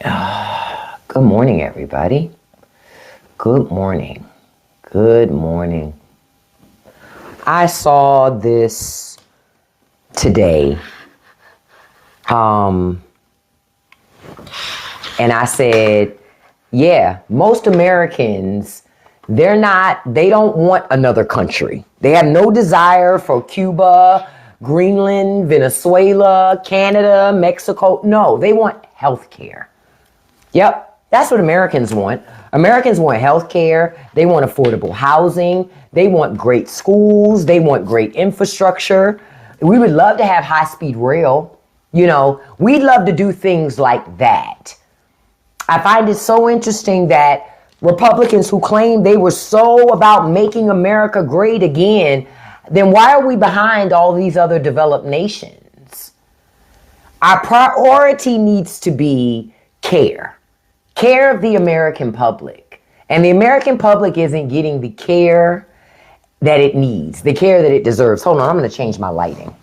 Good morning, everybody. Good morning. Good morning. I saw this today. And I said, yeah, most Americans, they don't want another country. They have no desire for Cuba, Greenland, Venezuela, Canada, Mexico. No, they want health care. Yep, that's what Americans want. Americans want health care. They want affordable housing. They want great schools. They want great infrastructure. We would love to have high-speed rail. We'd love to do things like that. I find it so interesting that Republicans who claim they were so about making America great again, then why are we behind all these other developed nations? Our priority needs to be care of the American public. And the American public isn't getting the care that it needs, the care that it deserves. Hold on, I'm going to change my lighting.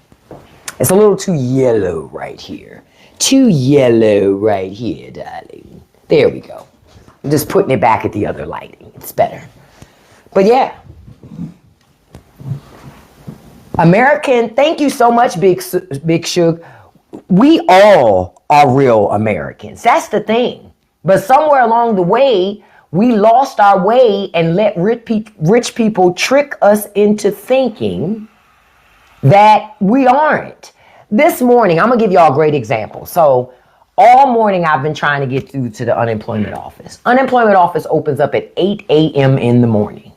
It's a little too yellow right here. Too yellow right here, darling. There we go. I'm just putting it back at the other lighting. It's better. But yeah. American, thank you so much, Big Shug. We all are real Americans. That's the thing. But somewhere along the way, we lost our way and let rich people trick us into thinking that we aren't. This morning, I'm going to give y'all a great example. So all morning, I've been trying to get through to the unemployment office. Unemployment office opens up at 8 a.m. in the morning.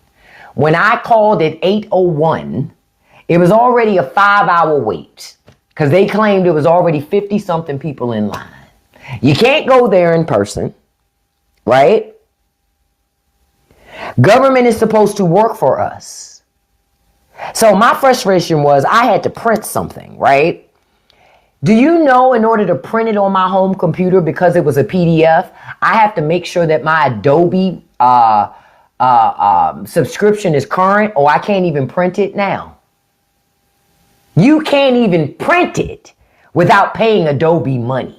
When I called at 8:01, it was already a 5-hour wait because they claimed it was already 50-something people in line. You can't go there in person, right? Government is supposed to work for us. So my frustration was I had to print something, right? Do you know in order to print it on my home computer, because it was a PDF, I have to make sure that my Adobe subscription is current, or I can't even print it now. You can't even print it without paying Adobe money.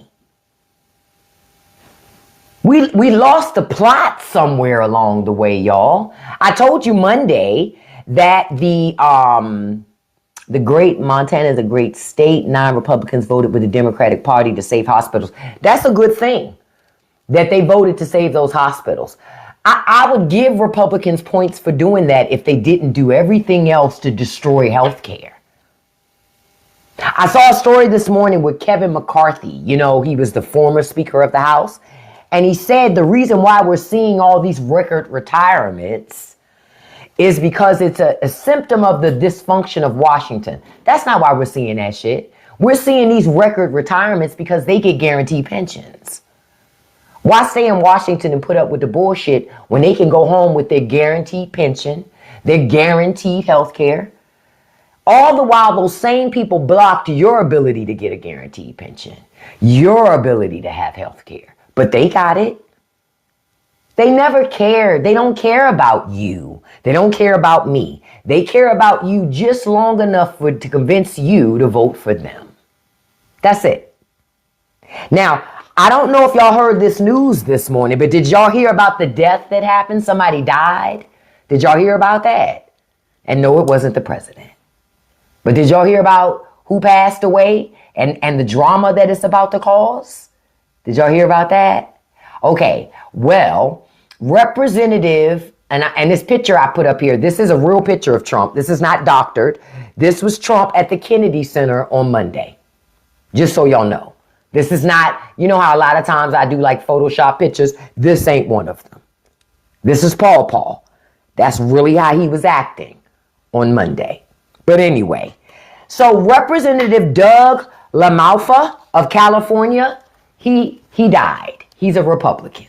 We lost the plot somewhere along the way, y'all. I told you Monday that the great Montana is a great state. 9 Republicans voted with the Democratic Party to save hospitals. That's a good thing that they voted to save those hospitals. I would give Republicans points for doing that if they didn't do everything else to destroy health care. I saw a story this morning with Kevin McCarthy. He was the former Speaker of the House. And he said the reason why we're seeing all these record retirements is because it's a symptom of the dysfunction of Washington. That's not why we're seeing that shit. We're seeing these record retirements because they get guaranteed pensions. Why stay in Washington and put up with the bullshit when they can go home with their guaranteed pension, their guaranteed health care? All the while, those same people blocked your ability to get a guaranteed pension, your ability to have health care. But they got it. They never cared. They don't care about you. They don't care about me. They care about you just long enough to convince you to vote for them. That's it. Now, I don't know if y'all heard this news this morning, but did y'all hear about the death that happened? Somebody died. Did y'all hear about that? And no, it wasn't the president. But did y'all hear about who passed away and the drama that it's about to cause? Did y'all hear about that? Okay, well, Representative, and this picture I put up here, this is a real picture of Trump. This is not doctored. This was Trump at the Kennedy Center on Monday. Just so y'all know. This is not, you know how a lot of times I do like Photoshop pictures? This ain't one of them. This is Paul. That's really how he was acting on Monday. But anyway, so Representative Doug LaMalfa of California, he died. He's a Republican.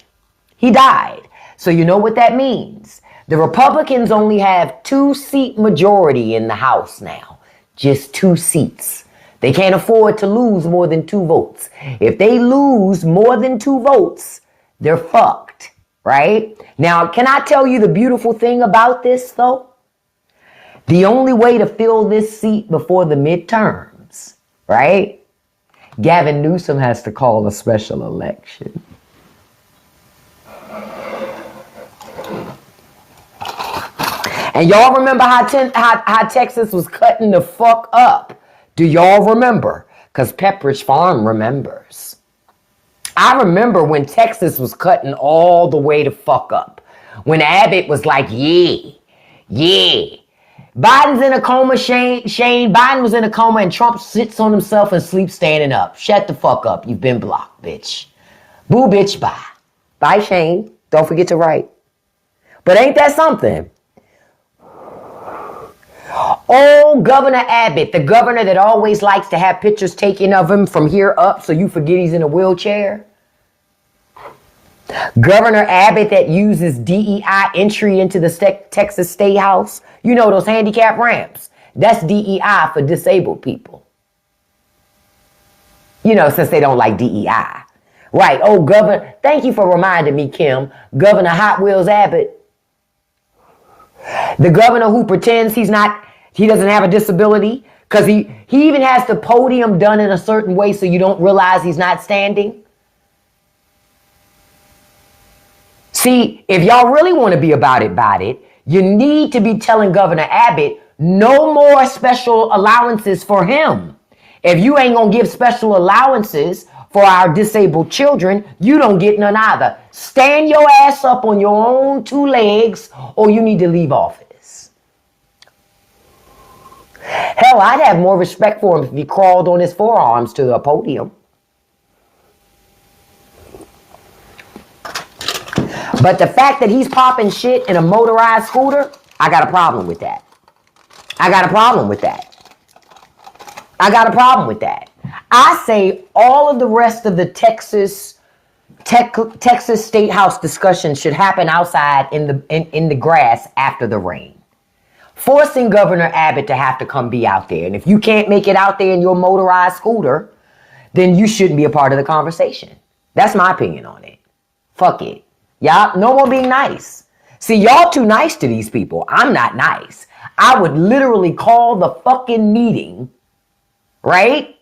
He died. So you know what that means. The Republicans only have 2-seat majority in the House now. Just 2 seats. They can't afford to lose more than 2 votes. If they lose more than 2 votes, they're fucked, right? Now, can I tell you the beautiful thing about this, though? The only way to fill this seat before the midterms, right? Gavin Newsom has to call a special election. And y'all remember how Texas was cutting the fuck up? Do y'all remember? Because Pepperidge Farm remembers. I remember when Texas was cutting all the way to fuck up. When Abbott was like, yeah. Biden's in a coma, Shane. Biden was in a coma and Trump sits on himself and sleeps standing up. Shut the fuck up. You've been blocked, bitch. Boo, bitch, bye. Bye, Shane. Don't forget to write. But ain't that something? Oh, Governor Abbott, the governor that always likes to have pictures taken of him from here up so you forget he's in a wheelchair. Governor Abbott that uses DEI entry into the Texas State House. You know those handicap ramps. That's DEI for disabled people. You know, since they don't like DEI. Right. Oh, Governor, thank you for reminding me, Kim. Governor Hot Wheels Abbott. The governor who pretends he doesn't have a disability because he even has the podium done in a certain way so you don't realize he's not standing. See, if y'all really want to be about it, you need to be telling Governor Abbott no more special allowances for him. If you ain't going to give special allowances for our disabled children, you don't get none either. Stand your ass up on your own two legs or you need to leave office. Hell, I'd have more respect for him if he crawled on his forearms to the podium. But the fact that he's popping shit in a motorized scooter, I got a problem with that. I say all of the rest of the Texas State House discussion should happen outside in the grass after the rain. Forcing Governor Abbott to have to come be out there. And if you can't make it out there in your motorized scooter, then you shouldn't be a part of the conversation. That's my opinion on it. Fuck it. Y'all, no more being nice. See, y'all too nice to these people. I'm not nice. I would literally call the fucking meeting, right?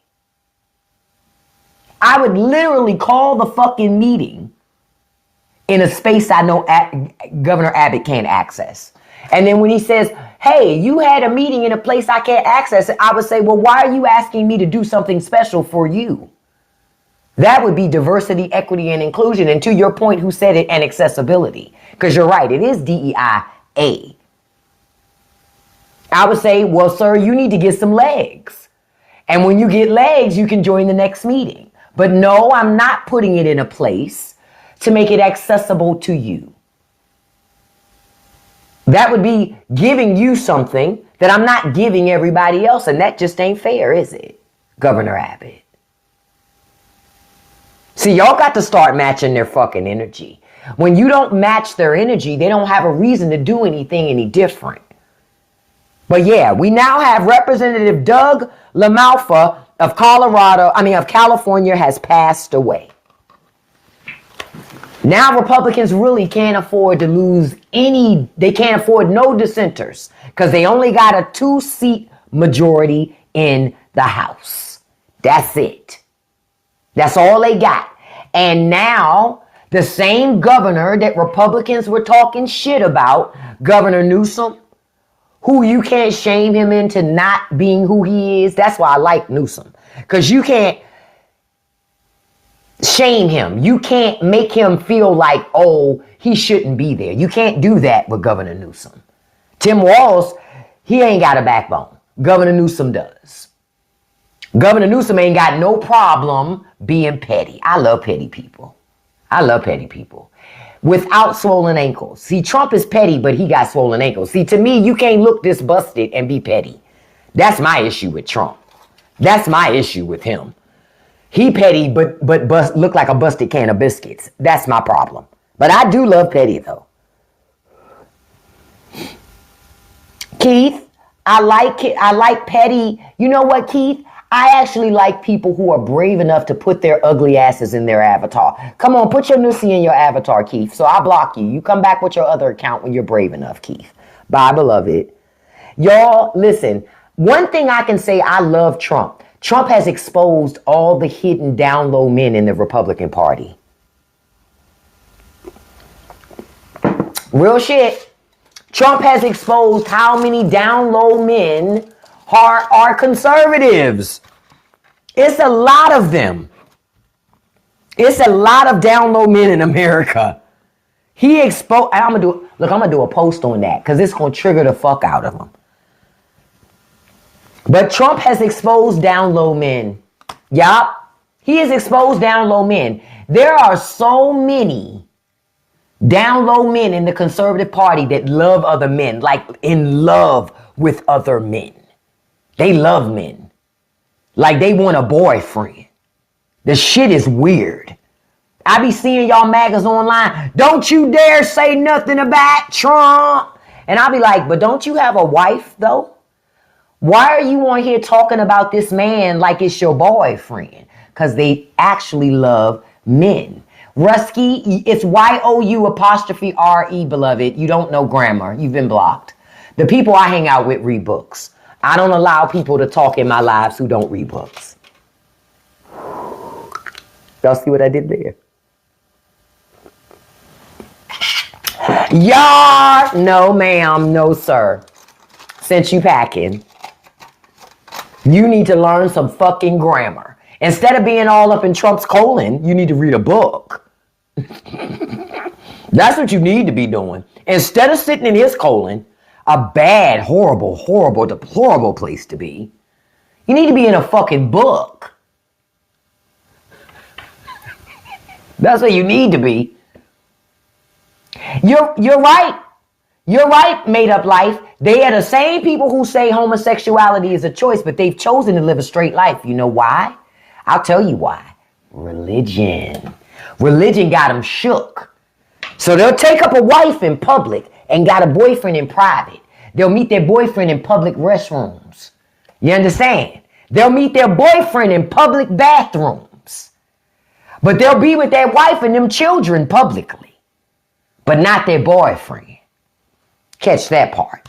I would literally call the fucking meeting in a space I know Governor Abbott can't access. And then when he says, hey, you had a meeting in a place I can't access, I would say, well, why are you asking me to do something special for you? That would be diversity, equity, and inclusion. And to your point, who said it, and accessibility. Because you're right, it is DEI-A. I would say, well, sir, you need to get some legs. And when you get legs, you can join the next meeting. But no, I'm not putting it in a place to make it accessible to you. That would be giving you something that I'm not giving everybody else. And that just ain't fair, is it, Governor Abbott? See, y'all got to start matching their fucking energy. When you don't match their energy, they don't have a reason to do anything any different. But yeah, we now have Representative Doug LaMalfa of California has passed away. Now Republicans really can't afford to lose they can't afford no dissenters because they only got a 2-seat majority in the House. That's it. That's all they got. And now the same governor that Republicans were talking shit about, Governor Newsom, who you can't shame him into not being who he is. That's why I like Newsom. Because you can't shame him. You can't make him feel like, oh, he shouldn't be there. You can't do that with Governor Newsom. Tim Walz, he ain't got a backbone. Governor Newsom does. Governor Newsom ain't got no problem being petty. I love petty people. Without swollen ankles. See, Trump is petty, but he got swollen ankles. See, to me, you can't look this busted and be petty. That's my issue with Trump. That's my issue with him. He petty, but look like a busted can of biscuits. That's my problem. But I do love petty, though. Keith, I like petty. You know what, Keith? I actually like people who are brave enough to put their ugly asses in their avatar. Come on, put your nussy in your avatar, Keith. So I block you. You come back with your other account when you're brave enough, Keith. Bye, beloved. Y'all, listen. One thing I can say, I love Trump. Trump has exposed all the hidden down low men in the Republican Party. Real shit. Trump has exposed how many down low men are conservatives. It's a lot of them. It's a lot of down low men in America. He exposed, I'm gonna do a post on that because it's gonna trigger the fuck out of him. But Trump has exposed down low men. Yup. He has exposed down low men. There are so many down low men in the conservative party that love other men, like in love with other men. They love men. Like they want a boyfriend. The shit is weird. I be seeing y'all magazines online. Don't you dare say nothing about Trump. And I'll be like, but don't you have a wife though? Why are you on here talking about this man like it's your boyfriend? Because they actually love men. Rusky, it's Y-O-U''RE, beloved. You don't know grammar. You've been blocked. The people I hang out with read books. I don't allow people to talk in my lives who don't read books. Y'all see what I did there? Y'all, no ma'am, no sir. Since you packing, you need to learn some fucking grammar. Instead of being all up in Trump's colon, you need to read a book. That's what you need to be doing. Instead of sitting in his colon, a bad, horrible, horrible, deplorable place to be, you need to be in a fucking book. That's where you need to be. You're right. You're right, made up life. They are the same people who say homosexuality is a choice, but they've chosen to live a straight life. You know why? I'll tell you why. Religion. Religion got them shook. So they'll take up a wife in public and got a boyfriend in private. They'll meet their boyfriend in public restrooms. You understand? They'll meet their boyfriend in public bathrooms. But they'll be with their wife and them children publicly, but not their boyfriend. Catch that part.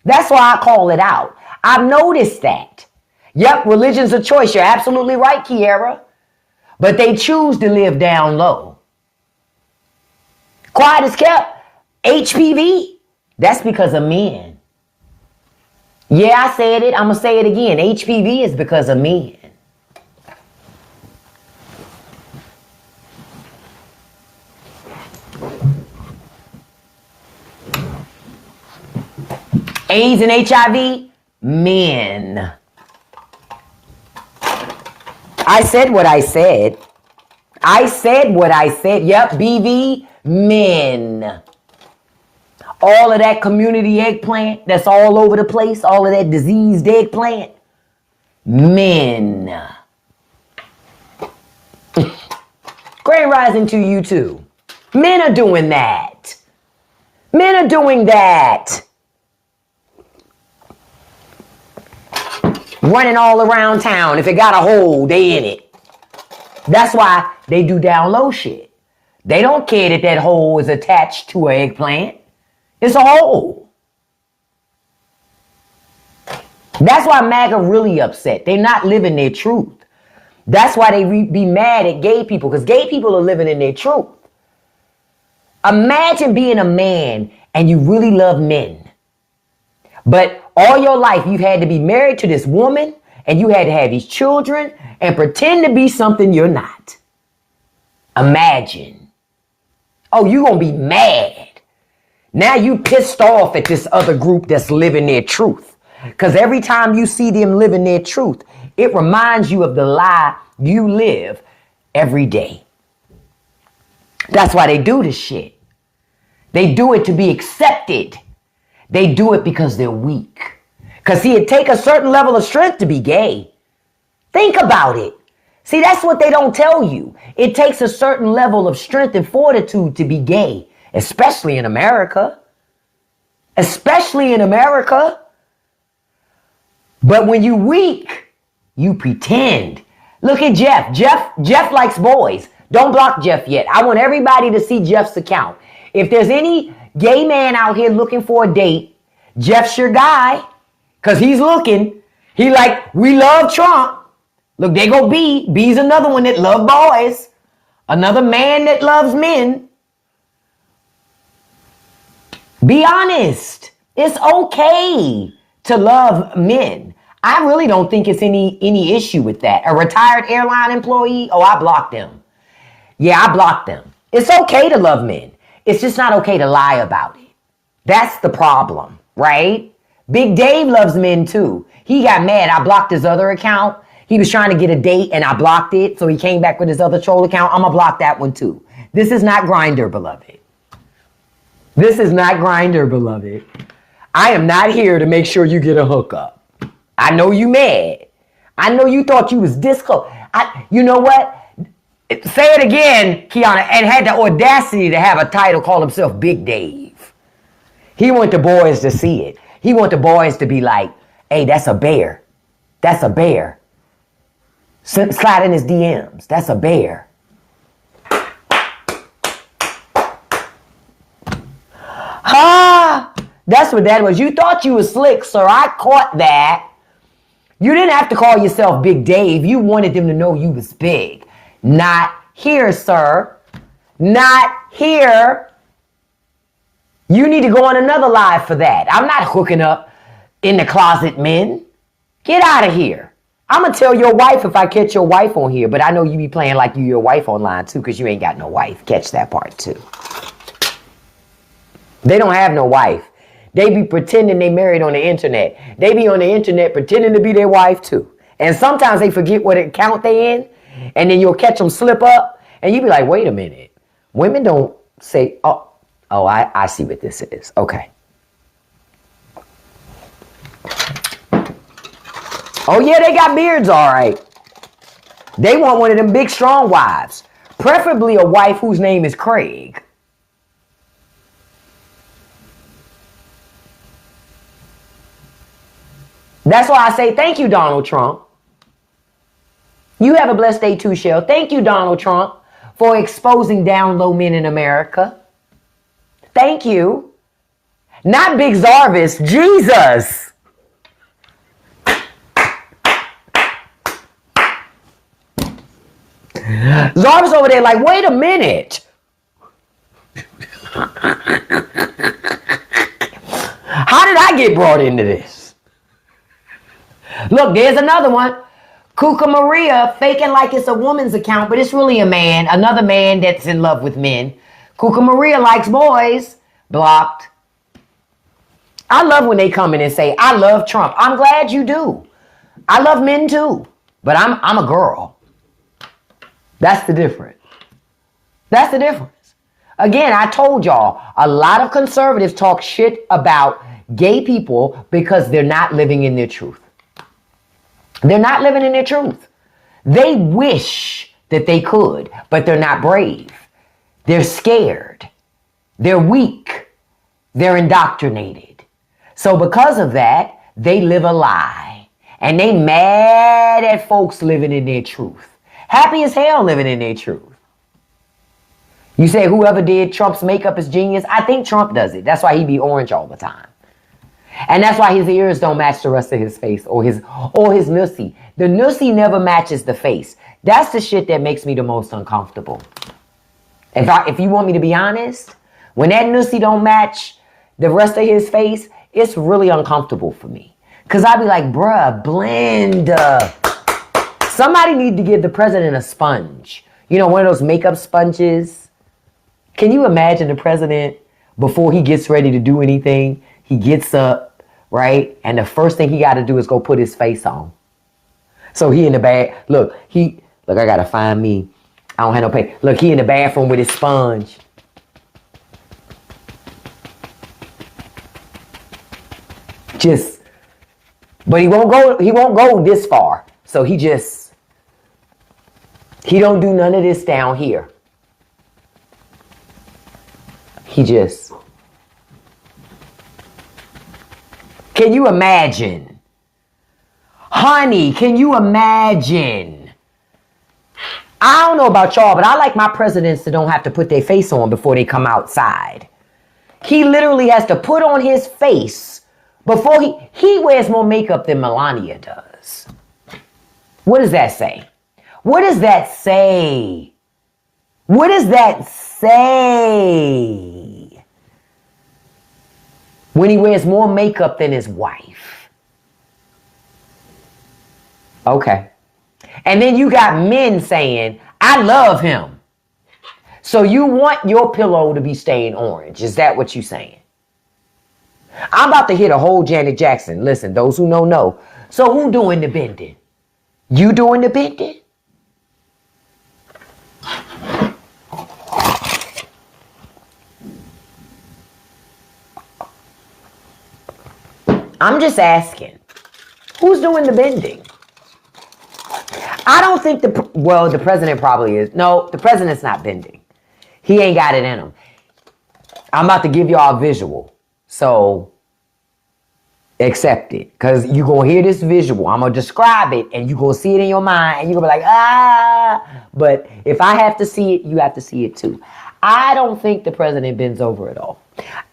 That's why I call it out. I've noticed that. Yep, religion's a choice. You're absolutely right, Kiara. But they choose to live down low. Quiet as kept. HPV. That's because of men. Yeah, I said it. I'm going to say it again. HPV is because of men. AIDS and HIV, men. I said what I said. I said what I said. Yep, BV, men. All of that community eggplant that's all over the place, all of that diseased eggplant, men. Grand rising to you too. Men are doing that. Men are doing that. Running all around town. If it got a hole, they in it. That's why they do down low shit. They don't care that that hole is attached to an eggplant. It's a hole. That's why MAGA really upset. They're not living their truth. That's why they be mad at gay people, because gay people are living in their truth. Imagine being a man and you really love men, but all your life you've had to be married to this woman and you had to have these children and pretend to be something you're not. Imagine. Oh, you're going to be mad. Now you pissed off at this other group that's living their truth. Because every time you see them living their truth, it reminds you of the lie you live every day. That's why they do this shit. They do it to be accepted. They do it because they're weak. Because see, it takes a certain level of strength to be gay. Think about it. See, that's what they don't tell you. It takes a certain level of strength and fortitude to be gay, especially in America. Especially in America. But when you weak, you pretend. Look at Jeff. Jeff likes boys. Don't block Jeff yet. I want everybody to see Jeff's account. If there's any gay man out here looking for a date, Jeff's your guy. Because he's looking. He like, we love Trump. Look, there go B. B's another one that loves boys. Another man that loves men. Be honest. It's okay to love men. I really don't think it's any issue with that. A retired airline employee, oh, I blocked them. Yeah, I blocked them. It's okay to love men. It's just not okay to lie about it. That's the problem, right? Big Dave loves men too. He got mad. I blocked his other account. He was trying to get a date and I blocked it. So he came back with his other troll account. I'm going to block that one too. This is not Grindr, beloved. This is not Grindr, beloved. I am not here to make sure you get a hookup. I know you mad. I know you thought you was disco. You know what? Say it again, Kiana, and had the audacity to have a title call himself Big Dave. He want the boys to see it. He want the boys to be like, hey, that's a bear. That's a bear. Slide in his DMs. That's a bear. That's what that was. You thought you was slick, sir. I caught that. You didn't have to call yourself Big Dave. You wanted them to know you was big. Not here, sir. Not here. You need to go on another live for that. I'm not hooking up in the closet, men. Get out of here. I'm going to tell your wife if I catch your wife on here, but I know you be playing like you your wife online too because you ain't got no wife. Catch that part too. They don't have no wife. They be pretending they married on the internet. They be on the internet pretending to be their wife too. And sometimes they forget what account they in, and then you'll catch them slip up, and you be like, wait a minute. Women don't say, oh, I see what this is. Okay. Oh, yeah, they got beards, all right. They want one of them big, strong wives, preferably a wife whose name is Craig. That's why I say thank you, Donald Trump. You have a blessed day too, Shell. Thank you, Donald Trump, for exposing down low men in America. Thank you. Not Big Zarvis, Jesus. Zarvis over there like, wait a minute. How did I get brought into this? Look, there's another one. Kuka Maria faking like it's a woman's account, but it's really a man. Another man that's in love with men. Kuka Maria likes boys. Blocked. I love when they come in and say, I love Trump. I'm glad you do. I love men too. But I'm a girl. That's the difference. That's the difference. Again, I told y'all, a lot of conservatives talk shit about gay people because they're not living in their truth. They're not living in their truth. They wish that they could, but they're not brave. They're scared. They're weak. They're indoctrinated. So because of that, they live a lie. And they mad at folks living in their truth. Happy as hell living in their truth. You say whoever did Trump's makeup is genius. I think Trump does it. That's why he be orange all the time. And that's why his ears don't match the rest of his face or his nussy. The nussy never matches the face. That's the shit that makes me the most uncomfortable. If you want me to be honest, when that nussy don't match the rest of his face, it's really uncomfortable for me. Because I be like, bruh, blend. Somebody need to give the president a sponge. You know, one of those makeup sponges. Can you imagine the president, before he gets ready to do anything, he gets up, right? And the first thing he got to do is go put his face on. So he in the bag. Look, I got to find me. I don't have no pay. Look, he in the bathroom with his sponge. But he won't go this far. So he don't do none of this down here. Can you imagine? Honey, can you imagine? I don't know about y'all, but I like my presidents to don't have to put their face on before they come outside. He literally has to put on his face before he wears more makeup than Melania does. What does that say? What does that say? What does that say? When he wears more makeup than his wife. Okay. And then you got men saying, I love him. So you want your pillow to be stained orange. Is that what you're saying? I'm about to hit a whole Janet Jackson. Listen, those who know. So who doing the bending? You doing the bending? I'm just asking. Who's doing the bending? I don't think the president probably is. No, the president's not bending. He ain't got it in him. I'm about to give y'all a visual. So, accept it. Because you're going to hear this visual. I'm going to describe it and you're going to see it in your mind. And you're going to be like, ah. But if I have to see it, you have to see it too. I don't think the president bends over at all.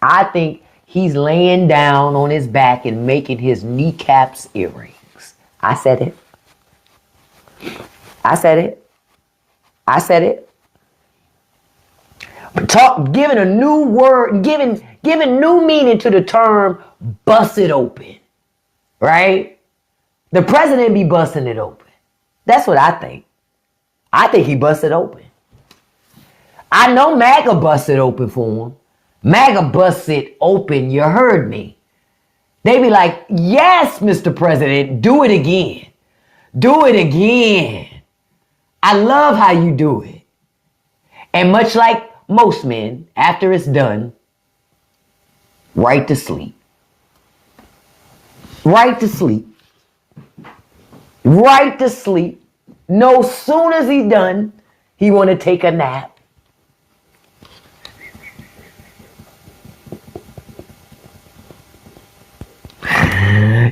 I think he's laying down on his back and making his kneecaps earrings. I said it. I said it. I said it. Giving a new word, giving new meaning to the term bust it open. Right? The president be busting it open. That's what I think. I think he busted open. I know MAGA busted open for him. MAGA busted open, you heard me. They be like, yes, Mr. President, do it again. Do it again. I love how you do it. And much like most men, after it's done, right to sleep. Right to sleep. Right to sleep. No soon as he's done, he want to take a nap.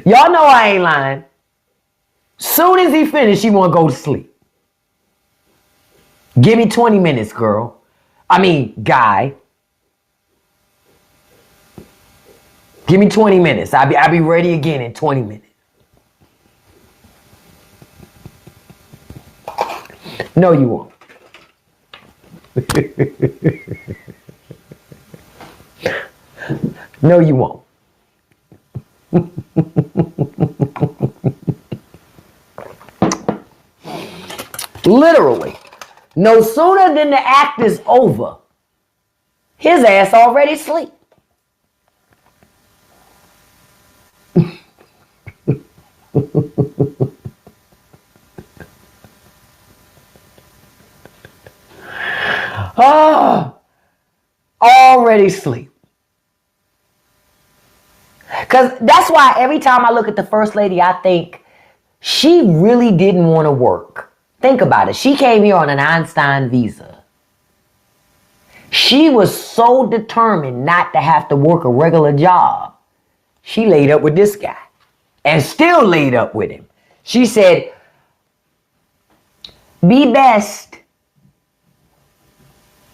Y'all know I ain't lying. Soon as he finished, he want to go to sleep. Give me 20 minutes, girl. I mean, guy. Give me 20 minutes. I'll be ready again in 20 minutes. No, you won't. No, you won't. Literally. No sooner than the act is over, his ass already asleep. Oh, already asleep. Because that's why every time I look at the first lady, I think she really didn't want to work. Think about it. She came here on an Einstein visa. She was so determined not to have to work a regular job. She laid up with this guy and still laid up with him. She said, be best.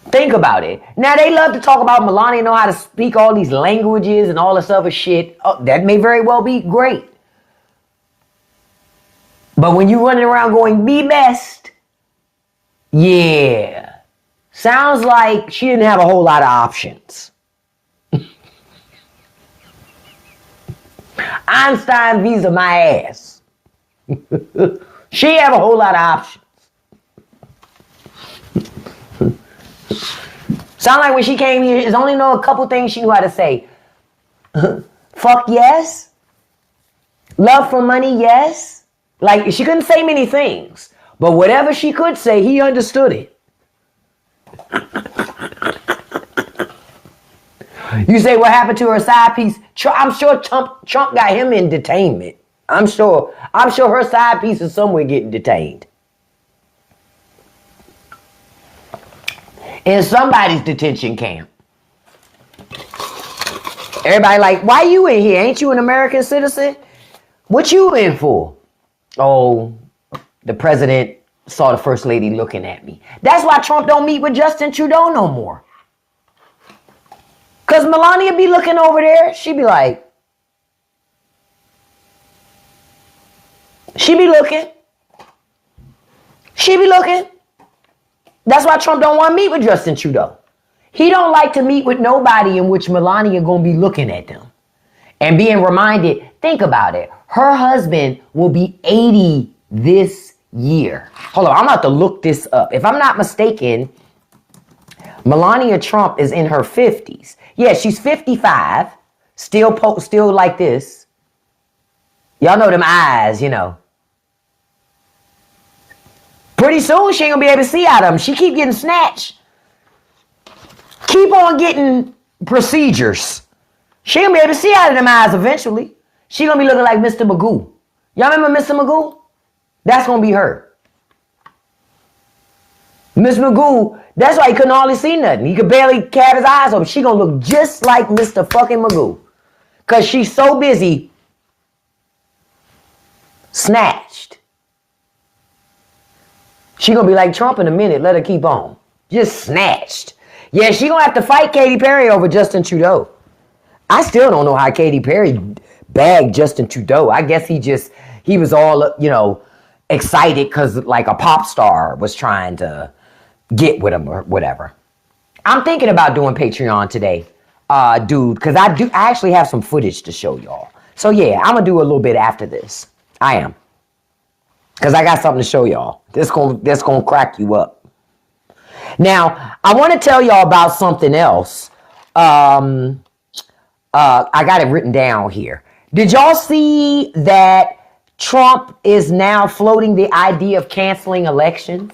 Think about it. Now, they love to talk about Melania know how to speak all these languages and all this other shit. Oh, that may very well be great. But when you running around going, be best, yeah. Sounds like she didn't have a whole lot of options. Einstein visa my ass. She have a whole lot of options. Sound like when she came here, there's only a couple things she knew how to say. Fuck yes. Love for money, yes. Like, she couldn't say many things. But whatever she could say, he understood it. You say what happened to her side piece? I'm sure Trump got him in detainment. I'm sure her side piece is somewhere getting detained. In somebody's detention camp. Everybody like, why you in here? Ain't you an American citizen? What you in for? Oh, the president saw the first lady looking at me. That's why Trump don't meet with Justin Trudeau no more. Because Melania be looking over there. She be like, she be looking. That's why Trump don't want to meet with Justin Trudeau. He don't like to meet with nobody in which Melania gonna be looking at them. And being reminded, think about it. Her husband will be 80 this year. Hold on, I'm about to look this up. If I'm not mistaken, Melania Trump is in her 50s. Yeah, she's 55. Still like this. Y'all know them eyes, you know. Pretty soon she ain't gonna be able to see out of them. She keep getting snatched. Keep on getting procedures. She gonna be able to see out of them eyes eventually. She gonna be looking like Mr. Magoo. Y'all remember Mr. Magoo? That's gonna be her. Miss Magoo, that's why he couldn't hardly see nothing. He could barely have his eyes open. She gonna look just like Mr. fucking Magoo. Cause she's so busy snatched. She gonna be like Trump in a minute. Let her keep on. Just snatched. Yeah, she gonna have to fight Katy Perry over Justin Trudeau. I still don't know how Katy Perry bagged Justin Trudeau. I guess he was all, you know, excited because like a pop star was trying to get with him or whatever. I'm thinking about doing Patreon today, dude, because I actually have some footage to show y'all. So yeah, I'm gonna do a little bit after this. I am. Because I got something to show y'all. This gonna crack you up. Now, I want to tell y'all about something else. I got it written down here. Did y'all see that Trump is now floating the idea of canceling elections?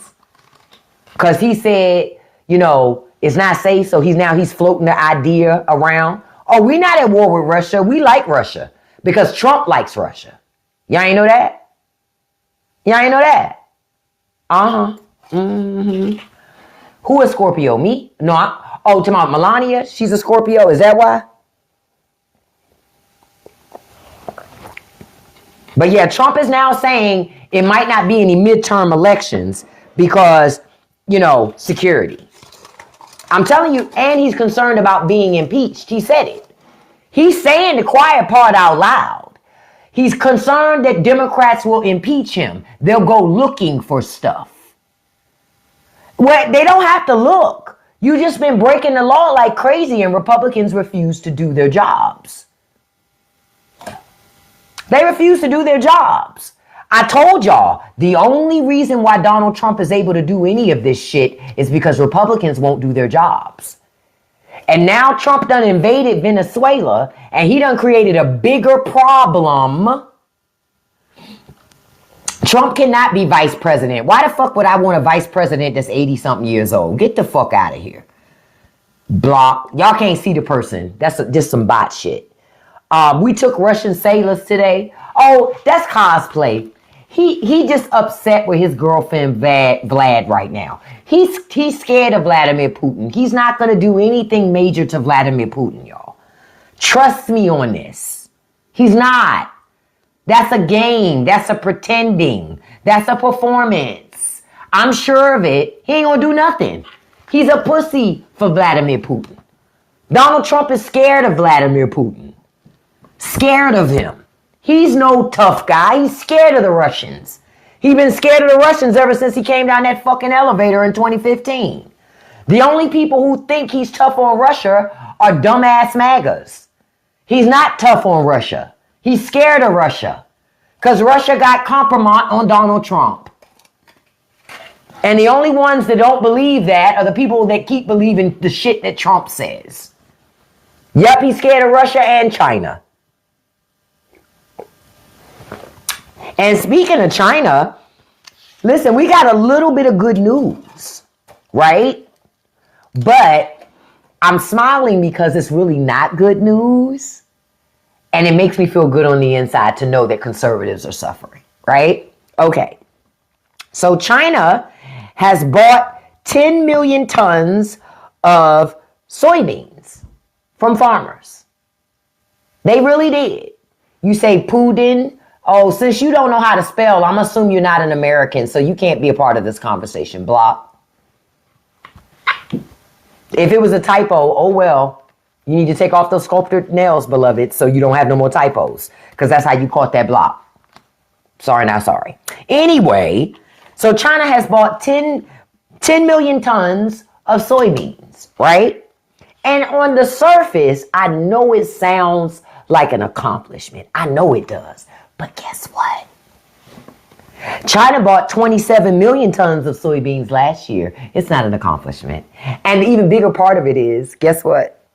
Because he said, you know, it's not safe, so he's floating the idea around. Oh, we're not at war with Russia. We like Russia because Trump likes Russia. Y'all ain't know that? Y'all ain't know that? Uh-huh. Mm-hmm. Who is Scorpio? Me? No, talking about Melania? She's a Scorpio. Is that why? But yeah, Trump is now saying it might not be any midterm elections because, you know, security. I'm telling you, and he's concerned about being impeached. He said it. He's saying the quiet part out loud. He's concerned that Democrats will impeach him. They'll go looking for stuff. Well, they don't have to look. You just been breaking the law like crazy and Republicans refuse to do their jobs. They refuse to do their jobs. I told y'all, the only reason why Donald Trump is able to do any of this shit is because Republicans won't do their jobs. And now Trump done invaded Venezuela and he done created a bigger problem. Trump cannot be vice president. Why the fuck would I want a vice president that's 80-something years old? Get the fuck out of here. Block. Y'all can't see the person. That's just some bot shit. We took Russian sailors today. Oh, that's cosplay. He just upset with his girlfriend Vlad right now. He's scared of Vladimir Putin. He's not going to do anything major to Vladimir Putin, y'all. Trust me on this. He's not. That's a game. That's a pretending. That's a performance. I'm sure of it. He ain't gonna do nothing. He's a pussy for Vladimir Putin. Donald Trump is scared of Vladimir Putin. Scared of him. He's no tough guy. He's scared of the Russians. He's been scared of the Russians ever since he came down that fucking elevator in 2015. The only people who think he's tough on Russia are dumbass MAGAs. He's not tough on Russia. He's scared of Russia because Russia got compromised on Donald Trump. And the only ones that don't believe that are the people that keep believing the shit that Trump says. Yep, he's scared of Russia and China. And speaking of China, listen, we got a little bit of good news, right? But I'm smiling because it's really not good news. And it makes me feel good on the inside to know that conservatives are suffering, right? Okay. So China has bought 10 million tons of soybeans from farmers. They really did. You say Putin. Oh, since you don't know how to spell, I'm assuming you're not an American, so you can't be a part of this conversation. Block. If it was a typo, oh well. You need to take off those sculpted nails, beloved, so you don't have no more typos. Because that's how you caught that block. Sorry, not sorry. Anyway, so China has bought 10 million tons of soybeans, right? And on the surface, I know it sounds like an accomplishment. I know it does. But guess what? China bought 27 million tons of soybeans last year. It's not an accomplishment. And the even bigger part of it is, guess what?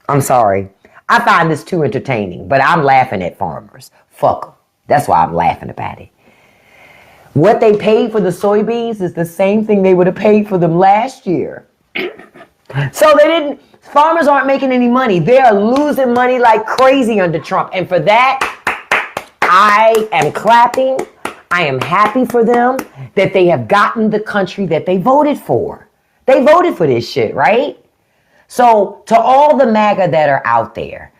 I'm sorry. I find this too entertaining, but I'm laughing at farmers. Fuck them. That's why I'm laughing about it. What they paid for the soybeans is the same thing they would have paid for them last year. So farmers aren't making any money. They are losing money like crazy under Trump. And for that, I am clapping. I am happy for them that they have gotten the country that they voted for. They voted for this shit, right? So to all the MAGA that are out there,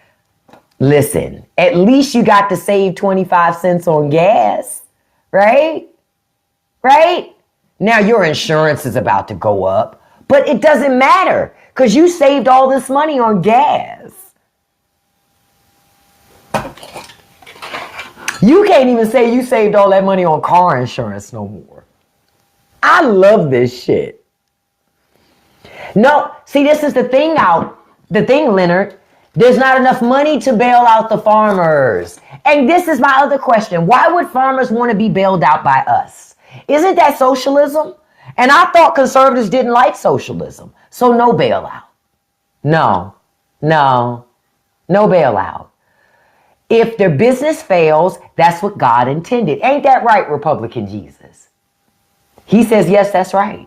listen, at least you got to save 25 cents on gas, right? Right? Now your insurance is about to go up, but it doesn't matter because you saved all this money on gas. You can't even say you saved all that money on car insurance no more. I love this shit. No, see, this is the thing, Leonard. There's not enough money to bail out the farmers. And this is my other question. Why would farmers want to be bailed out by us? Isn't that socialism? And I thought conservatives didn't like socialism. So no bailout. No bailout. If their business fails, that's what God intended. Ain't that right, Republican Jesus? He says, yes, that's right.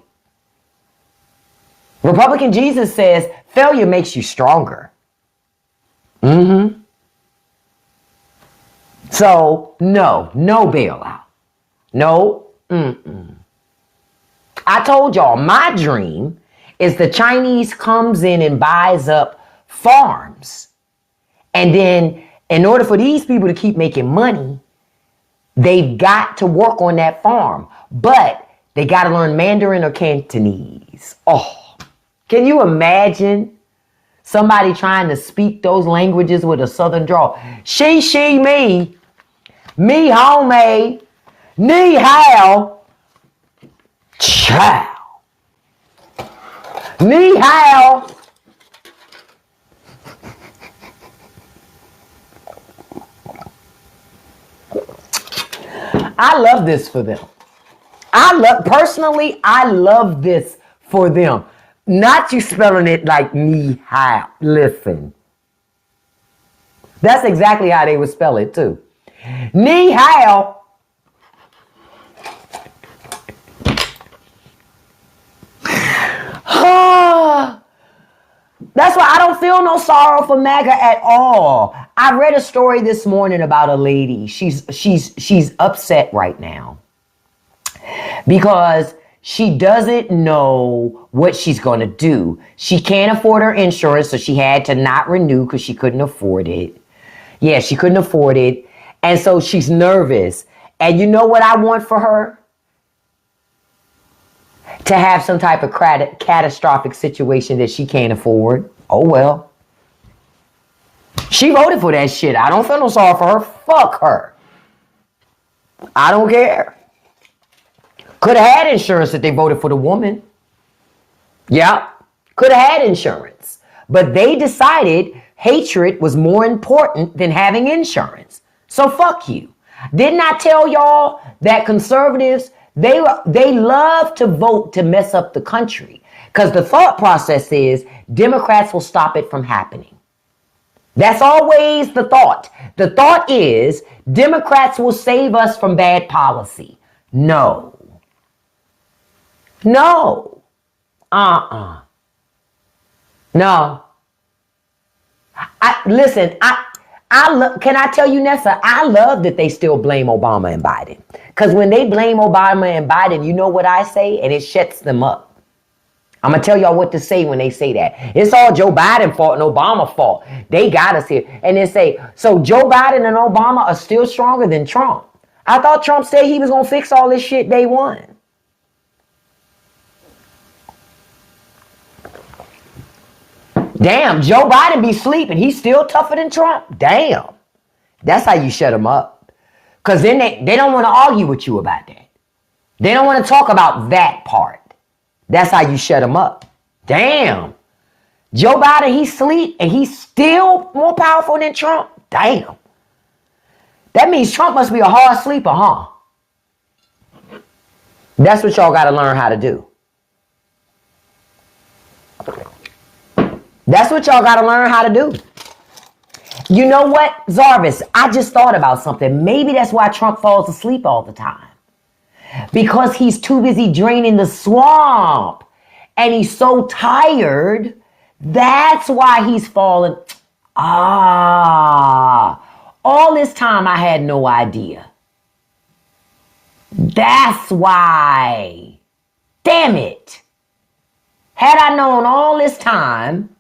Republican Jesus says, failure makes you stronger. So, no bailout. No, I told y'all, my dream is the Chinese comes in and buys up farms. And then, in order for these people to keep making money, they've got to work on that farm. But they got to learn Mandarin or Cantonese. Oh, can you imagine somebody trying to speak those languages with a southern drawl? She, me, home, ni hao, chow, ni hao. I love this for them. Personally, I love this for them. Not you spelling it like ni hao. Listen. That's exactly how they would spell it too. Ni hao. That's why I don't feel no sorrow for MAGA at all. I read a story this morning about a lady. She's upset right now because she doesn't know what she's going to do. She can't afford her insurance, so she had to not renew because she couldn't afford it. Yeah, she couldn't afford it. And so she's nervous. And you know what I want for her? To have some type of catastrophic situation that she can't afford. Oh, well. She voted for that shit. I don't feel no sorrow for her. Fuck her. I don't care. Could have had insurance if they voted for the woman. Yeah. Could have had insurance. But they decided hatred was more important than having insurance. So fuck you. Didn't I tell y'all that conservatives, they love to vote to mess up the country because the thought process is Democrats will stop it from happening. That's always the thought. The thought is Democrats will save us from bad policy. No. No. No. Can I tell you, Nessa, I love that they still blame Obama and Biden. Because when they blame Obama and Biden, you know what I say? And it shuts them up. I'm going to tell y'all what to say when they say that. It's all Joe Biden fault and Obama fault. They got us here. And they say, so Joe Biden and Obama are still stronger than Trump. I thought Trump said he was going to fix all this shit day one. Damn, Joe Biden be sleeping. He's still tougher than Trump. Damn. That's how you shut him up. Because then they don't want to argue with you about that. They don't want to talk about that part. That's how you shut them up. Damn. Joe Biden, he's asleep and he's still more powerful than Trump. Damn. That means Trump must be a hard sleeper, huh? That's what y'all got to learn how to do. That's what y'all got to learn how to do. You know what, Zarvis? I just thought about something. Maybe that's why Trump falls asleep all the time. Because he's too busy draining the swamp. And he's so tired. That's why he's falling. All this time I had no idea. That's why. Damn it. Had I known all this time,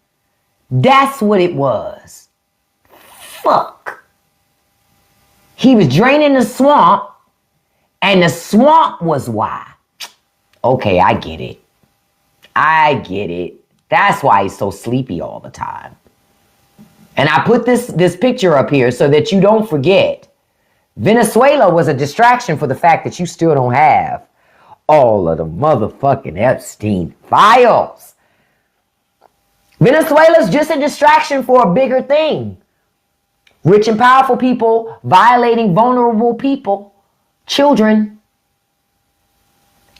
that's what it was. Fuck. He was draining the swamp, and the swamp was why. Okay, I get it. I get it. That's why he's so sleepy all the time. And I put this picture up here so that you don't forget. Venezuela was a distraction for the fact that you still don't have all of the motherfucking Epstein files. Venezuela's just a distraction for a bigger thing. Rich and powerful people violating vulnerable people, children.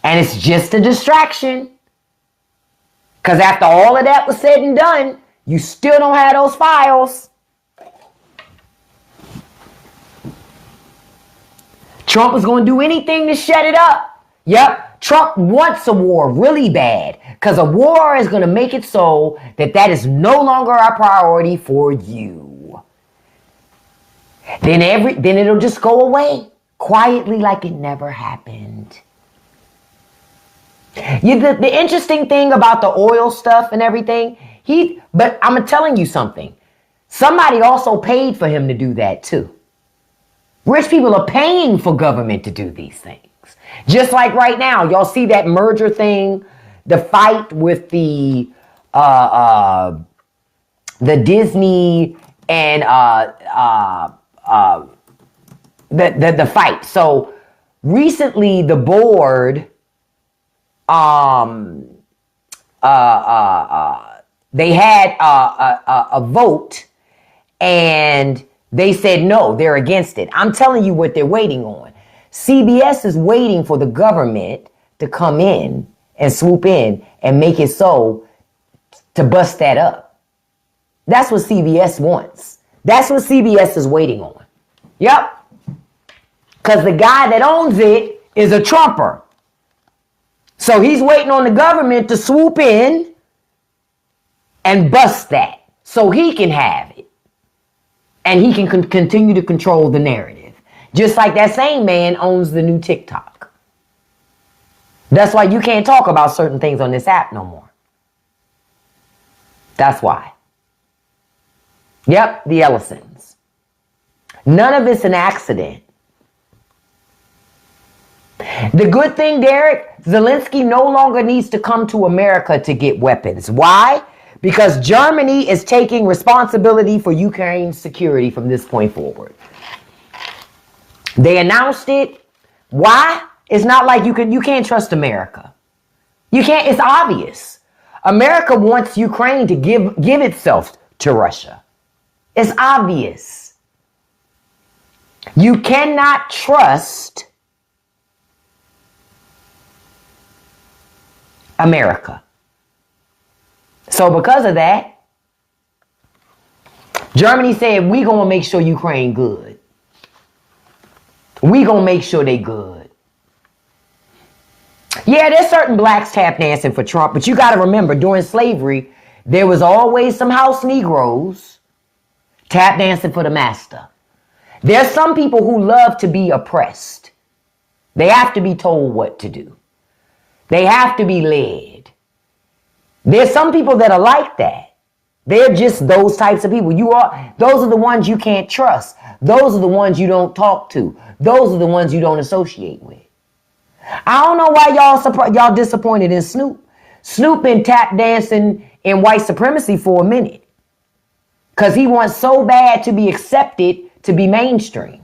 And it's just a distraction. Because after all of that was said and done, you still don't have those files. Trump was going to do anything to shut it up. Yep, Trump wants a war really bad. Because a war is going to make it so that is no longer a priority for you. Then it'll just go away quietly like it never happened. The interesting thing about the oil stuff and everything, but I'm telling you something. Somebody also paid for him to do that too. Rich people are paying for government to do these things. Just like right now, y'all see that merger thing, the fight with the Disney and the fight. So recently the board they had a vote and they said no, they're against it. I'm telling you what they're waiting on. CBS is waiting for the government to come in and swoop in and make it so to bust that up. That's what CBS wants. That's what CBS is waiting on. Yep. Because the guy that owns it is a Trumper. So he's waiting on the government to swoop in and bust that so he can have it. And he can continue to control the narrative. Just like that same man owns the new TikTok. That's why you can't talk about certain things on this app no more. That's why. Yep, the Ellisons. None of it's an accident. The good thing, Derek, Zelensky no longer needs to come to America to get weapons. Why? Because Germany is taking responsibility for Ukraine's security from this point forward. They announced it. Why? It's not like you can't trust America. You can't, it's obvious. America wants Ukraine to give itself to Russia. It's obvious. You cannot trust America. So because of that, Germany said, we gonna make sure Ukraine good. We gonna make sure they good. Yeah, there's certain blacks tap dancing for Trump, but you gotta remember, during slavery, there was always some house Negroes tap dancing for the master. There's some people who love to be oppressed. They have to be told what to do. They have to be led. There's some people that are like that. They're just those types of people. Those are the ones you can't trust. Those are the ones you don't talk to. Those are the ones you don't associate with. I don't know why y'all disappointed in Snoop. Snoop been tap dancing in white supremacy for a minute. Because he wants so bad to be accepted to be mainstream.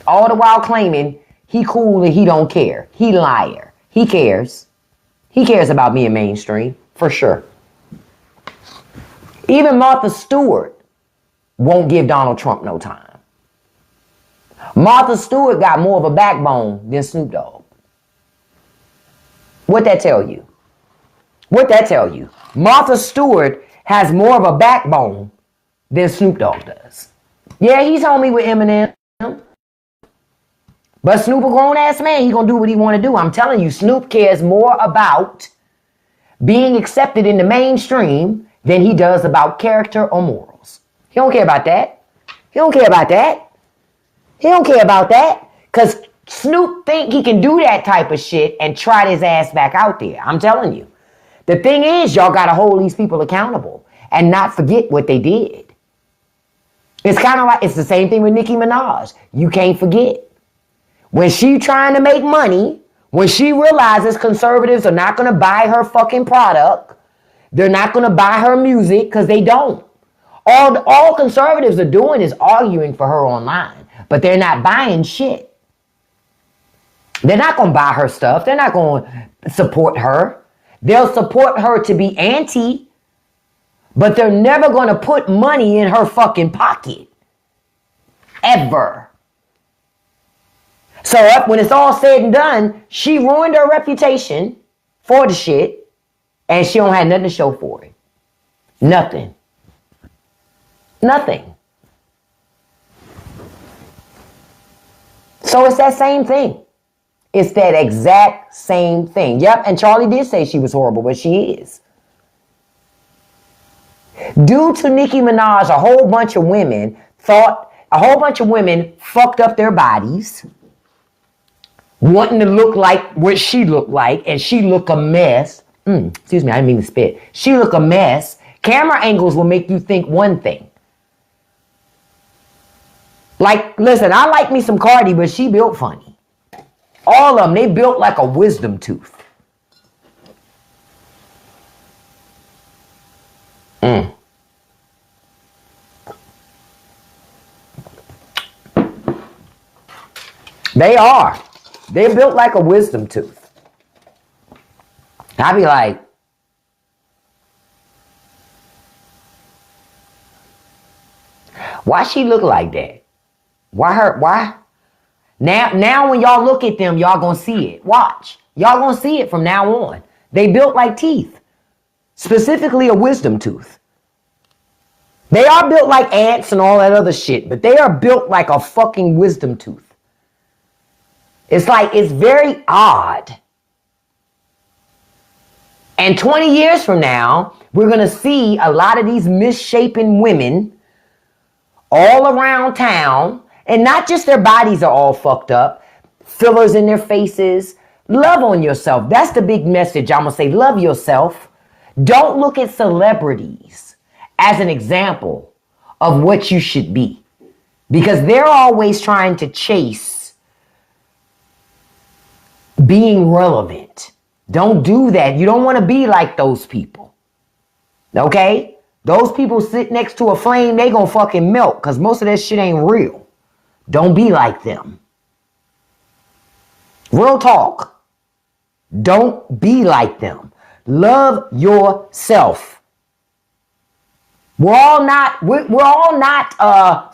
All the while claiming he cool and he don't care. He liar. He cares. He cares about being mainstream, for sure. Even Martha Stewart won't give Donald Trump no time. Martha Stewart got more of a backbone than Snoop Dogg. What that tell you? What that tell you? Martha Stewart has more of a backbone than Snoop Dogg does. Yeah, he's homie with Eminem. But Snoop a grown-ass man. He gonna do what he want to do. I'm telling you, Snoop cares more about being accepted in the mainstream than he does about character or morals. He don't care about that. He don't care about that. He don't care about that. Because Snoop think he can do that type of shit and trot his ass back out there. I'm telling you. The thing is, y'all got to hold these people accountable and not forget what they did. It's kind of like, it's the same thing with Nicki Minaj. You can't forget. When she trying to make money, when she realizes conservatives are not going to buy her fucking product, they're not going to buy her music because they don't. All conservatives are doing is arguing for her online, but they're not buying shit. They're not going to buy her stuff. They're not going to support her. They'll support her to be anti, but they're never going to put money in her fucking pocket. Ever. So when it's all said and done, she ruined her reputation for the shit, and she don't have nothing to show for it. Nothing. Nothing. So it's that same thing. It's that exact same thing. Yep, and Charlie did say she was horrible, but she is. Due to Nicki Minaj, a whole bunch of women fucked up their bodies, wanting to look like what she looked like, and she look a mess. Excuse me, I didn't mean to spit. She look a mess. Camera angles will make you think one thing. Like, listen, I like me some Cardi, but she built funny. All of them, they built like a wisdom tooth. They are. They're built like a wisdom tooth. I'd be like, why she look like that? Why? Now when y'all look at them, y'all gonna see it. Watch. Y'all gonna see it from now on. They built like teeth. Specifically a wisdom tooth. They are built like ants and all that other shit, but they are built like a fucking wisdom tooth. It's like, it's very odd. And 20 years from now, we're gonna see a lot of these misshapen women all around town. And not just their bodies are all fucked up, fillers in their faces. Love on yourself. That's the big message. I'm going to say, love yourself. Don't look at celebrities as an example of what you should be. Because they're always trying to chase being relevant. Don't do that. You don't want to be like those people. Okay? Those people sit next to a flame, they going to fucking melt because most of that shit ain't real. Don't be like them. Real talk. Don't be like them. Love yourself. We're all not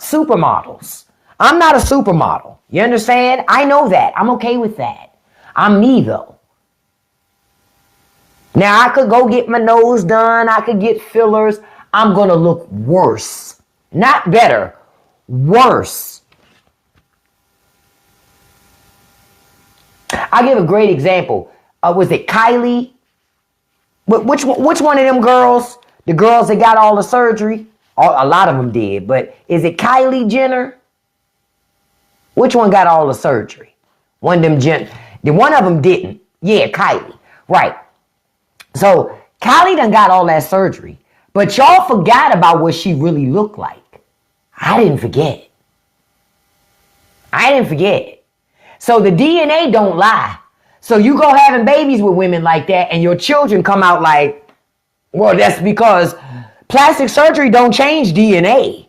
supermodels. I'm not a supermodel. You understand? I know that. I'm okay with that. I'm me though. Now I could go get my nose done. I could get fillers. I'm going to look worse. Not better. Worse. I'll give a great example. Was it Kylie? Which one of them girls? The girls that got all the surgery? A lot of them did. But is it Kylie Jenner? Which one got all the surgery? One of them didn't. Yeah, Kylie. Right. So Kylie done got all that surgery. But y'all forgot about what she really looked like. I didn't forget. So the DNA don't lie. So you go having babies with women like that and your children come out like, well, that's because plastic surgery don't change DNA.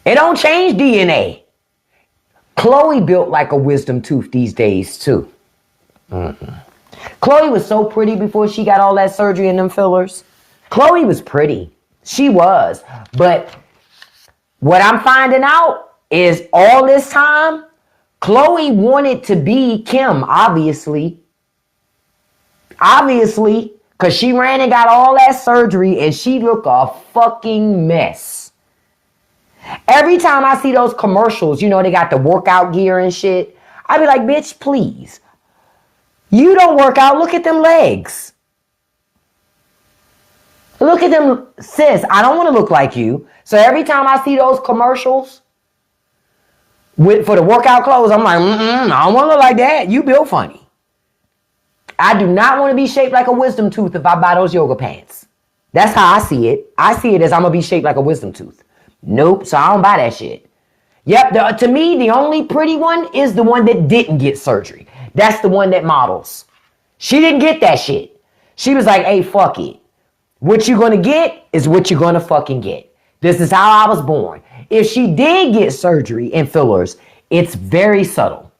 It don't change DNA. Chloe built like a wisdom tooth these days too. Chloe was so pretty before she got all that surgery and them fillers. Chloe was pretty. She was. But what I'm finding out is all this time, Chloe wanted to be Kim, obviously. Obviously, because she ran and got all that surgery and she looked a fucking mess. Every time I see those commercials, you know, they got the workout gear and shit, I be like, bitch, please. You don't work out. Look at them legs. Look at them, sis. I don't want to look like you. So every time I see those commercials for the workout clothes, I'm like, I don't want to look like that. You built funny. I do not want to be shaped like a wisdom tooth if I buy those yoga pants. That's how I see it. I see it as I'm going to be shaped like a wisdom tooth. Nope. So I don't buy that shit. Yep. To me, the only pretty one is the one that didn't get surgery. That's the one that models. She didn't get that shit. She was like, hey, fuck it. What you're going to get is what you're going to fucking get. This is how I was born. If she did get surgery and fillers, it's very subtle.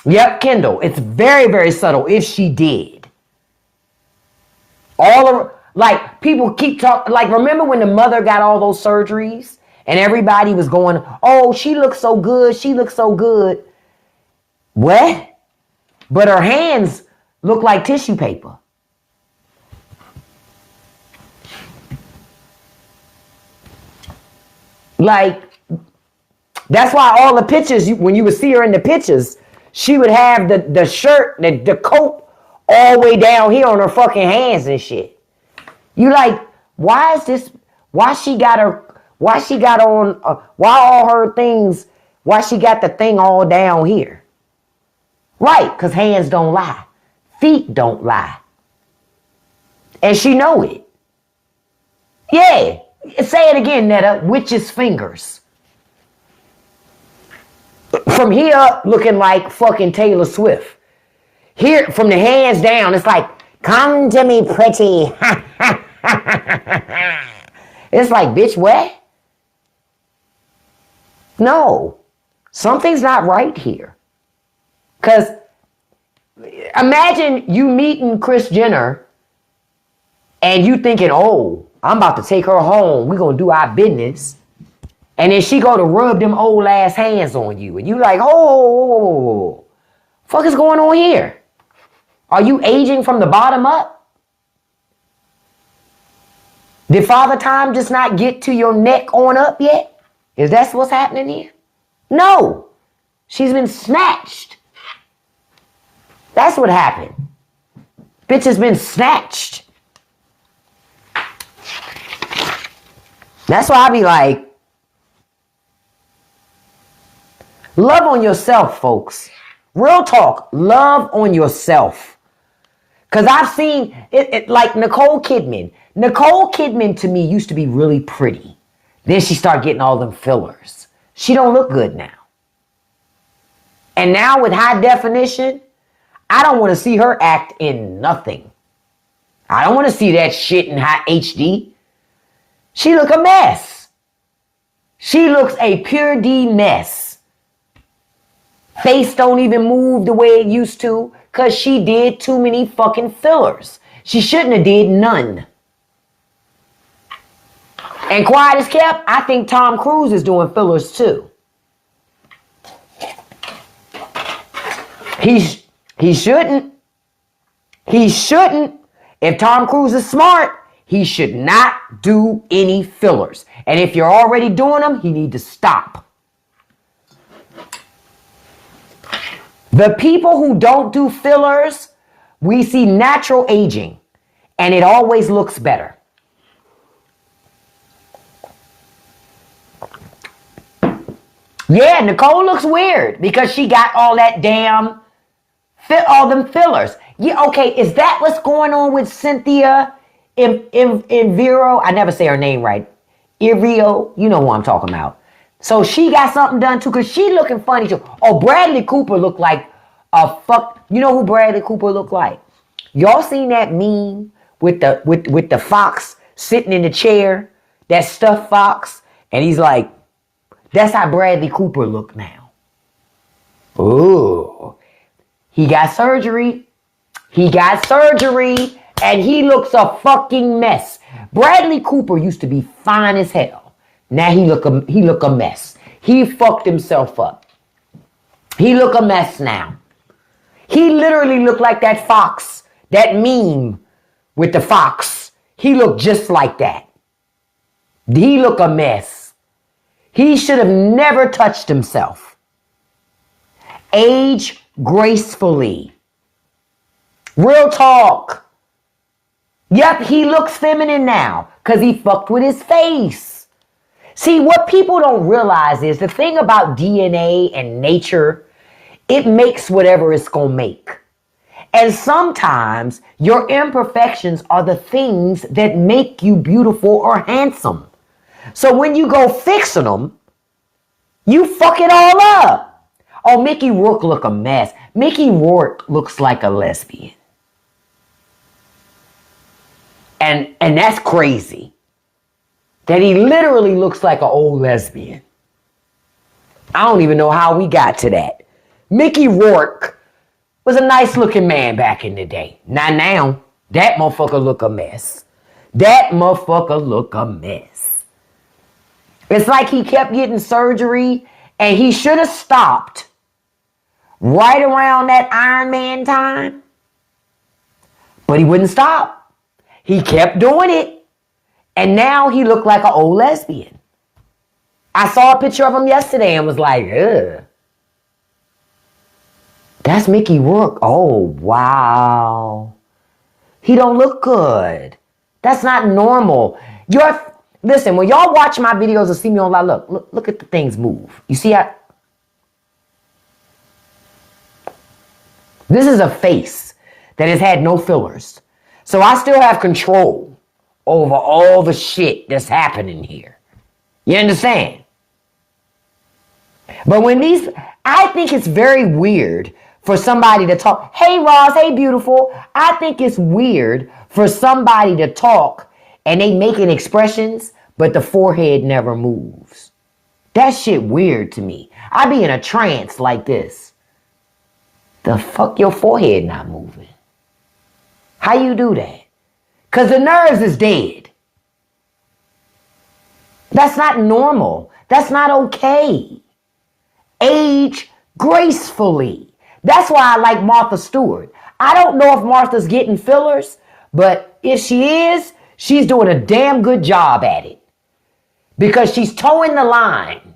Yep, Kendall, it's very, very subtle if she did. Like, people keep talking, like, remember when the mother got all those surgeries and everybody was going, oh, she looks so good, she looks so good. What? But her hands look like tissue paper. Like, that's why all the pictures, when you would see her in the pictures, she would have the shirt, the coat all the way down here on her fucking hands and shit. You like, why is this, why she got the thing all down here? Right, because hands don't lie. Feet don't lie. And she know it. Yeah. Say it again, Netta. Witch's fingers. From here up, looking like fucking Taylor Swift. Here, from the hands down, it's like, come to me, pretty. It's like, bitch, what? No. Something's not right here. Because imagine you meeting Kris Jenner and you thinking, oh, I'm about to take her home. We're going to do our business. And then she go to rub them old ass hands on you. And you like, oh, fuck is going on here? Are you aging from the bottom up? Did Father Time just not get to your neck on up yet? Is that what's happening here? No. She's been snatched. That's what happened. Bitch has been snatched. That's why I be like, love on yourself, folks. Real talk, love on yourself. Because I've seen it like Nicole Kidman. Nicole Kidman to me used to be really pretty. Then she started getting all them fillers. She don't look good now. And now with high definition, I don't want to see her act in nothing. I don't want to see that shit in high HD. She look a mess. She looks a pure D mess. Face don't even move the way it used to because she did too many fucking fillers. She shouldn't have did none. And quiet as kept, I think Tom Cruise is doing fillers too. He shouldn't. He shouldn't. If Tom Cruise is smart, he should not do any fillers. And if you're already doing them, he need to stop. The people who don't do fillers, we see natural aging. And it always looks better. Yeah, Nicole looks weird because she got all that damn, all them fillers. Yeah, okay, is that what's going on with Cynthia Inviro? I never say her name right. Ivrio, you know who I'm talking about. So she got something done too because she looking funny too. Oh, Bradley Cooper looked like a fuck. You know who Bradley Cooper looked like? Y'all seen that meme with the fox sitting in the chair? That stuffed fox? And he's like, that's how Bradley Cooper look now. Ooh. He got surgery. He got surgery and he looks a fucking mess. Bradley Cooper used to be fine as hell. Now he look a mess. He fucked himself up. He look a mess now. He literally looked like that fox, that meme with the fox. He looked just like that. He look a mess. He should have never touched himself. Age gracefully. Real talk. Yep, he looks feminine now because he fucked with his face. See, what people don't realize is the thing about DNA and nature, it makes whatever it's going to make. And sometimes your imperfections are the things that make you beautiful or handsome. So when you go fixing them, you fuck it all up. Oh, Mickey Rourke look a mess. Mickey Rourke looks like a lesbian. And that's crazy. That he literally looks like an old lesbian. I don't even know how we got to that. Mickey Rourke was a nice looking man back in the day. Not now. That motherfucker look a mess. That motherfucker look a mess. It's like he kept getting surgery and he should have stopped right around that Iron Man time. But he wouldn't stop. He kept doing it. And now he looked like an old lesbian. I saw a picture of him yesterday and was like, ugh. That's Mickey Rourke. Oh, wow. He don't look good. That's not normal. Listen, when y'all watch my videos and see me on live, look at the things move. You see how? This is a face that has had no fillers. So I still have control over all the shit that's happening here. You understand? But I think it's very weird for somebody to talk, hey Ross, hey beautiful. I think it's weird for somebody to talk and they making expressions, but the forehead never moves. That shit weird to me. I be in a trance like this. The fuck your forehead not moving? How you do that? Because the nerves is dead. That's not normal. That's not okay. Age gracefully. That's why I like Martha Stewart. I don't know if Martha's getting fillers, but if she is, she's doing a damn good job at it. Because she's towing the line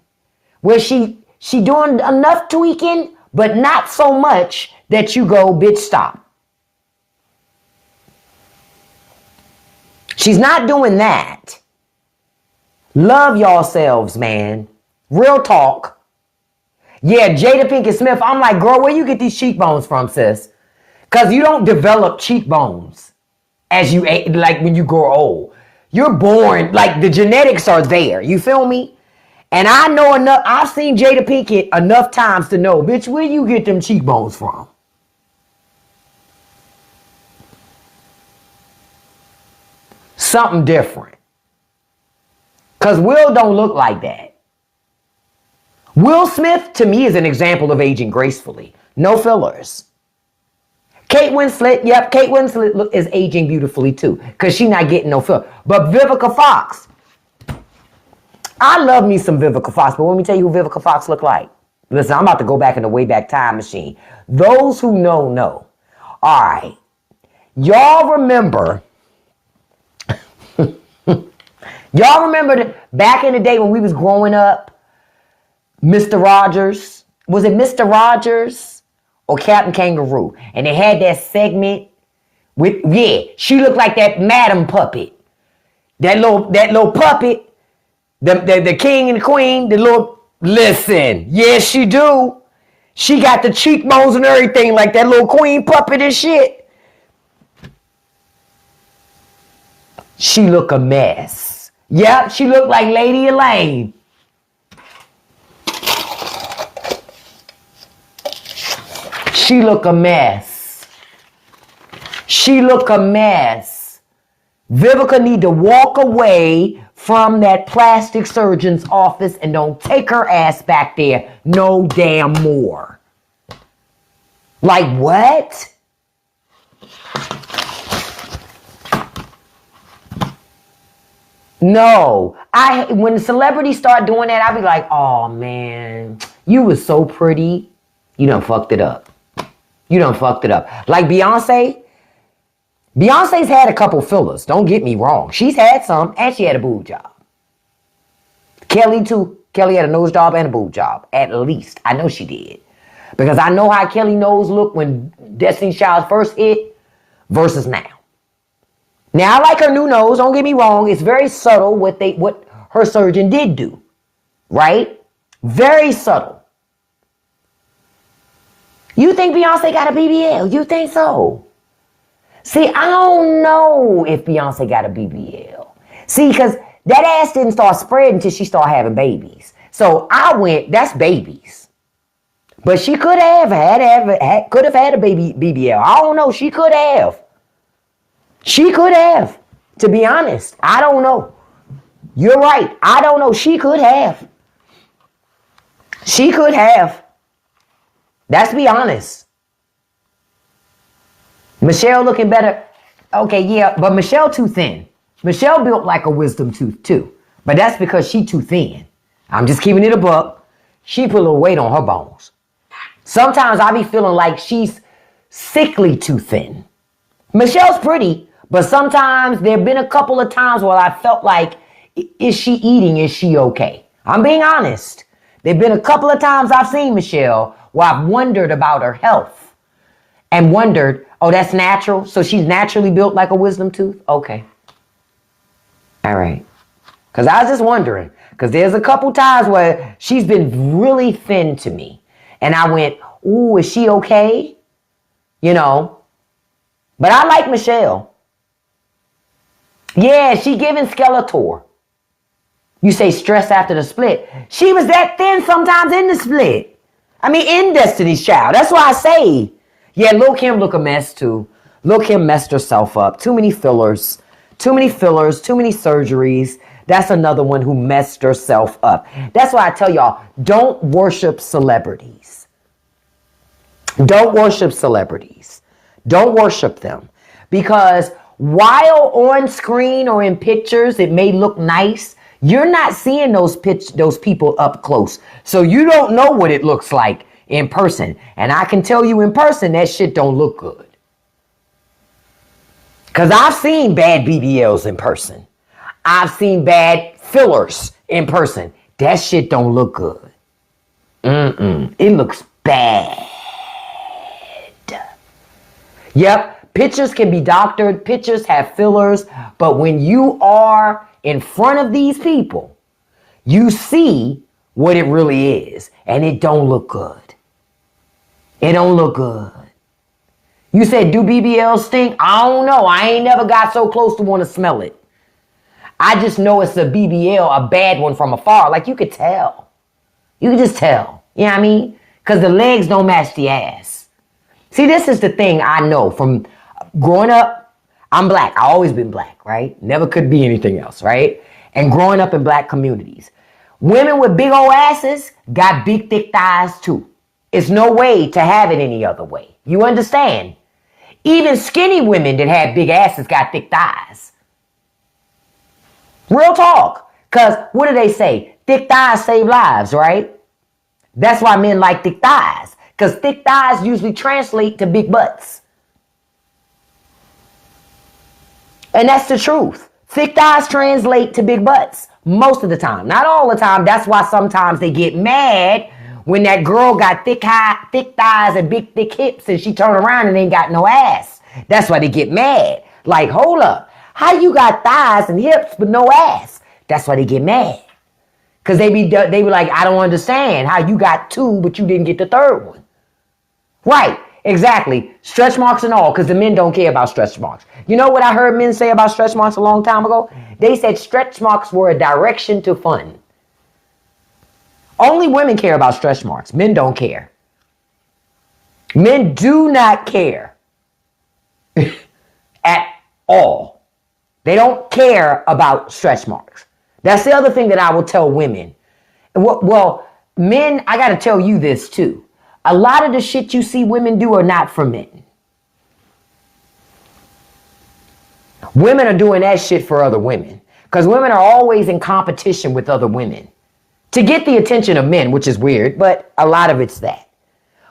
where she doing enough tweaking, but not so much that you go, bitch, stop. She's not doing that. Love yourselves, man. Real talk. Yeah, Jada Pinkett Smith, I'm like, girl, where you get these cheekbones from, sis? Because you don't develop cheekbones as you, like when you grow old. You're born, like the genetics are there. You feel me? And I know enough, I've seen Jada Pinkett enough times to know, bitch, where you get them cheekbones from? Something different. Because Will don't look like that. Will Smith, to me, is an example of aging gracefully. No fillers. Kate Winslet, yep, Kate Winslet is aging beautifully too. Because she's not getting no filler. But Vivica Fox. I love me some Vivica Fox. But let me tell you who Vivica Fox look like. Listen, I'm about to go back in the Wayback Time Machine. Those who know. All right. Y'all remember... Y'all remember back in the day when we was growing up, Mr. Rogers, was it Mr. Rogers or Captain Kangaroo? And they had that segment with, she looked like that Madam puppet. That little puppet, the king and the queen, listen, yes she do. She got the cheekbones and everything like that little queen puppet and shit. She look a mess. Yep, she looked like Lady Elaine. She look a mess. She look a mess. Vivica need to walk away from that plastic surgeon's office and don't take her ass back there no damn more. Like what? No, when celebrities start doing that, I be like, oh man, you was so pretty. You done fucked it up. You done fucked it up. Like Beyonce. Beyonce's had a couple fillers. Don't get me wrong. She's had some, and she had a boob job. Kelly too. Kelly had a nose job and a boob job. At least. I know she did. Because I know how Kelly nose looked when Destiny's Child first hit versus now. Now, I like her new nose. Don't get me wrong. It's very subtle what her surgeon did do. Right? Very subtle. You think Beyonce got a BBL? You think so? See, I don't know if Beyonce got a BBL. See, because that ass didn't start spreading until she started having babies. So I went, that's babies. But she could have had a baby BBL. I don't know. She could have. She could have. To be honest, I don't know. You're right. I don't know. She could have. She could have. Let's be honest. Michelle looking better. Okay, yeah, but Michelle too thin. Michelle built like a wisdom tooth too. But that's because she too thin. I'm just keeping it a buck. She put a little weight on her bones. Sometimes I be feeling like she's sickly too thin. Michelle's pretty, but sometimes there have been a couple of times where I felt like, is she eating? Is she okay? I'm being honest. There have been a couple of times I've seen Michelle where I've wondered about her health and wondered, oh, that's natural? So she's naturally built like a wisdom tooth? Okay. All right. Because I was just wondering. Because there's a couple times where she's been really thin to me. And I went, ooh, is she okay? You know. But I like Michelle. Yeah, she giving Skeletor. You say stress after the split. She was that thin sometimes in the split. I mean, in Destiny's Child. That's why I say. Yeah, Lil' Kim look a mess too. Lil' Kim messed herself up. Too many fillers. Too many surgeries. That's another one who messed herself up. That's why I tell y'all, don't worship celebrities. Don't worship celebrities. Don't worship them. Because while on screen or in pictures, it may look nice, you're not seeing those people up close. So you don't know what it looks like in person. And I can tell you in person, that shit don't look good. Because I've seen bad BBLs in person. I've seen bad fillers in person. That shit don't look good. It looks bad. Yep, pictures can be doctored. Pictures have fillers. But when you are in front of these people, you see what it really is. And it don't look good. It don't look good. You said, do BBLs stink? I don't know. I ain't never got so close to want to smell it. I just know it's a BBL, a bad one from afar. Like, you could tell. You could just tell. You know what I mean? Because the legs don't match the ass. See, this is the thing I know from growing up. I'm black. I always been black, right? Never could be anything else, right? And growing up in black communities. Women with big old asses got big, thick thighs too. It's no way to have it any other way. You understand? Even skinny women that had big asses got thick thighs. Real talk. Because what do they say? Thick thighs save lives, right? That's why men like thick thighs. Because thick thighs usually translate to big butts. And that's the truth. Thick thighs translate to big butts most of the time. Not all the time. That's why sometimes they get mad when that girl got thick thighs and big, thick hips and she turn around and ain't got no ass. That's why they get mad. Like, hold up. How you got thighs and hips but no ass? That's why they get mad. Because they be like, I don't understand how you got two but you didn't get the third one. Right. Exactly. Stretch marks and all, because the men don't care about stretch marks. You know what I heard men say about stretch marks a long time ago? They said stretch marks were a direction to fun. Only women care about stretch marks. Men don't care. Men do not care at all. They don't care about stretch marks. That's the other thing that I will tell women. Well, men, I got to tell you this too. A lot of the shit you see women do are not for men. Women are doing that shit for other women. Because women are always in competition with other women to get the attention of men, which is weird, but a lot of it's that.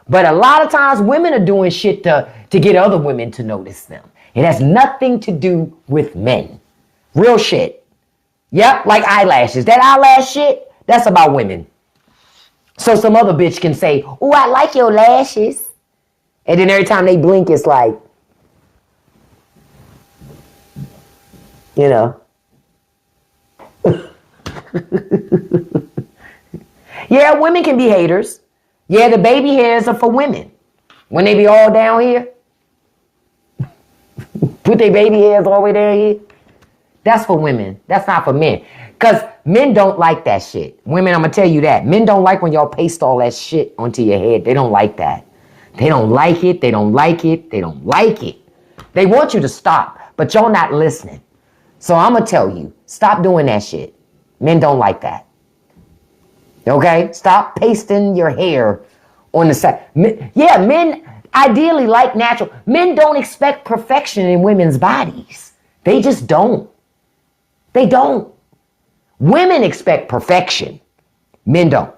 But a lot of times women are doing shit to get other women to notice them. It has nothing to do with men. Real shit. Yep, like eyelashes. That eyelash shit, that's about women. So some other bitch can say, "Ooh, I like your lashes." And then every time they blink, it's like, you know. Yeah, women can be haters. Yeah, the baby hairs are for women. When they be all down here, put their baby hairs all the way down here. That's for women. That's not for men. Because men don't like that shit. Women, I'm going to tell you that. Men don't like when y'all paste all that shit onto your head. They don't like that. They don't like it. They don't like it. They don't like it. They want you to stop, but y'all not listening. So I'm going to tell you, stop doing that shit. Men don't like that. Okay? Stop pasting your hair on the side. Yeah, men ideally like natural. Men don't expect perfection in women's bodies. They just don't. They don't. Women expect perfection. Men don't.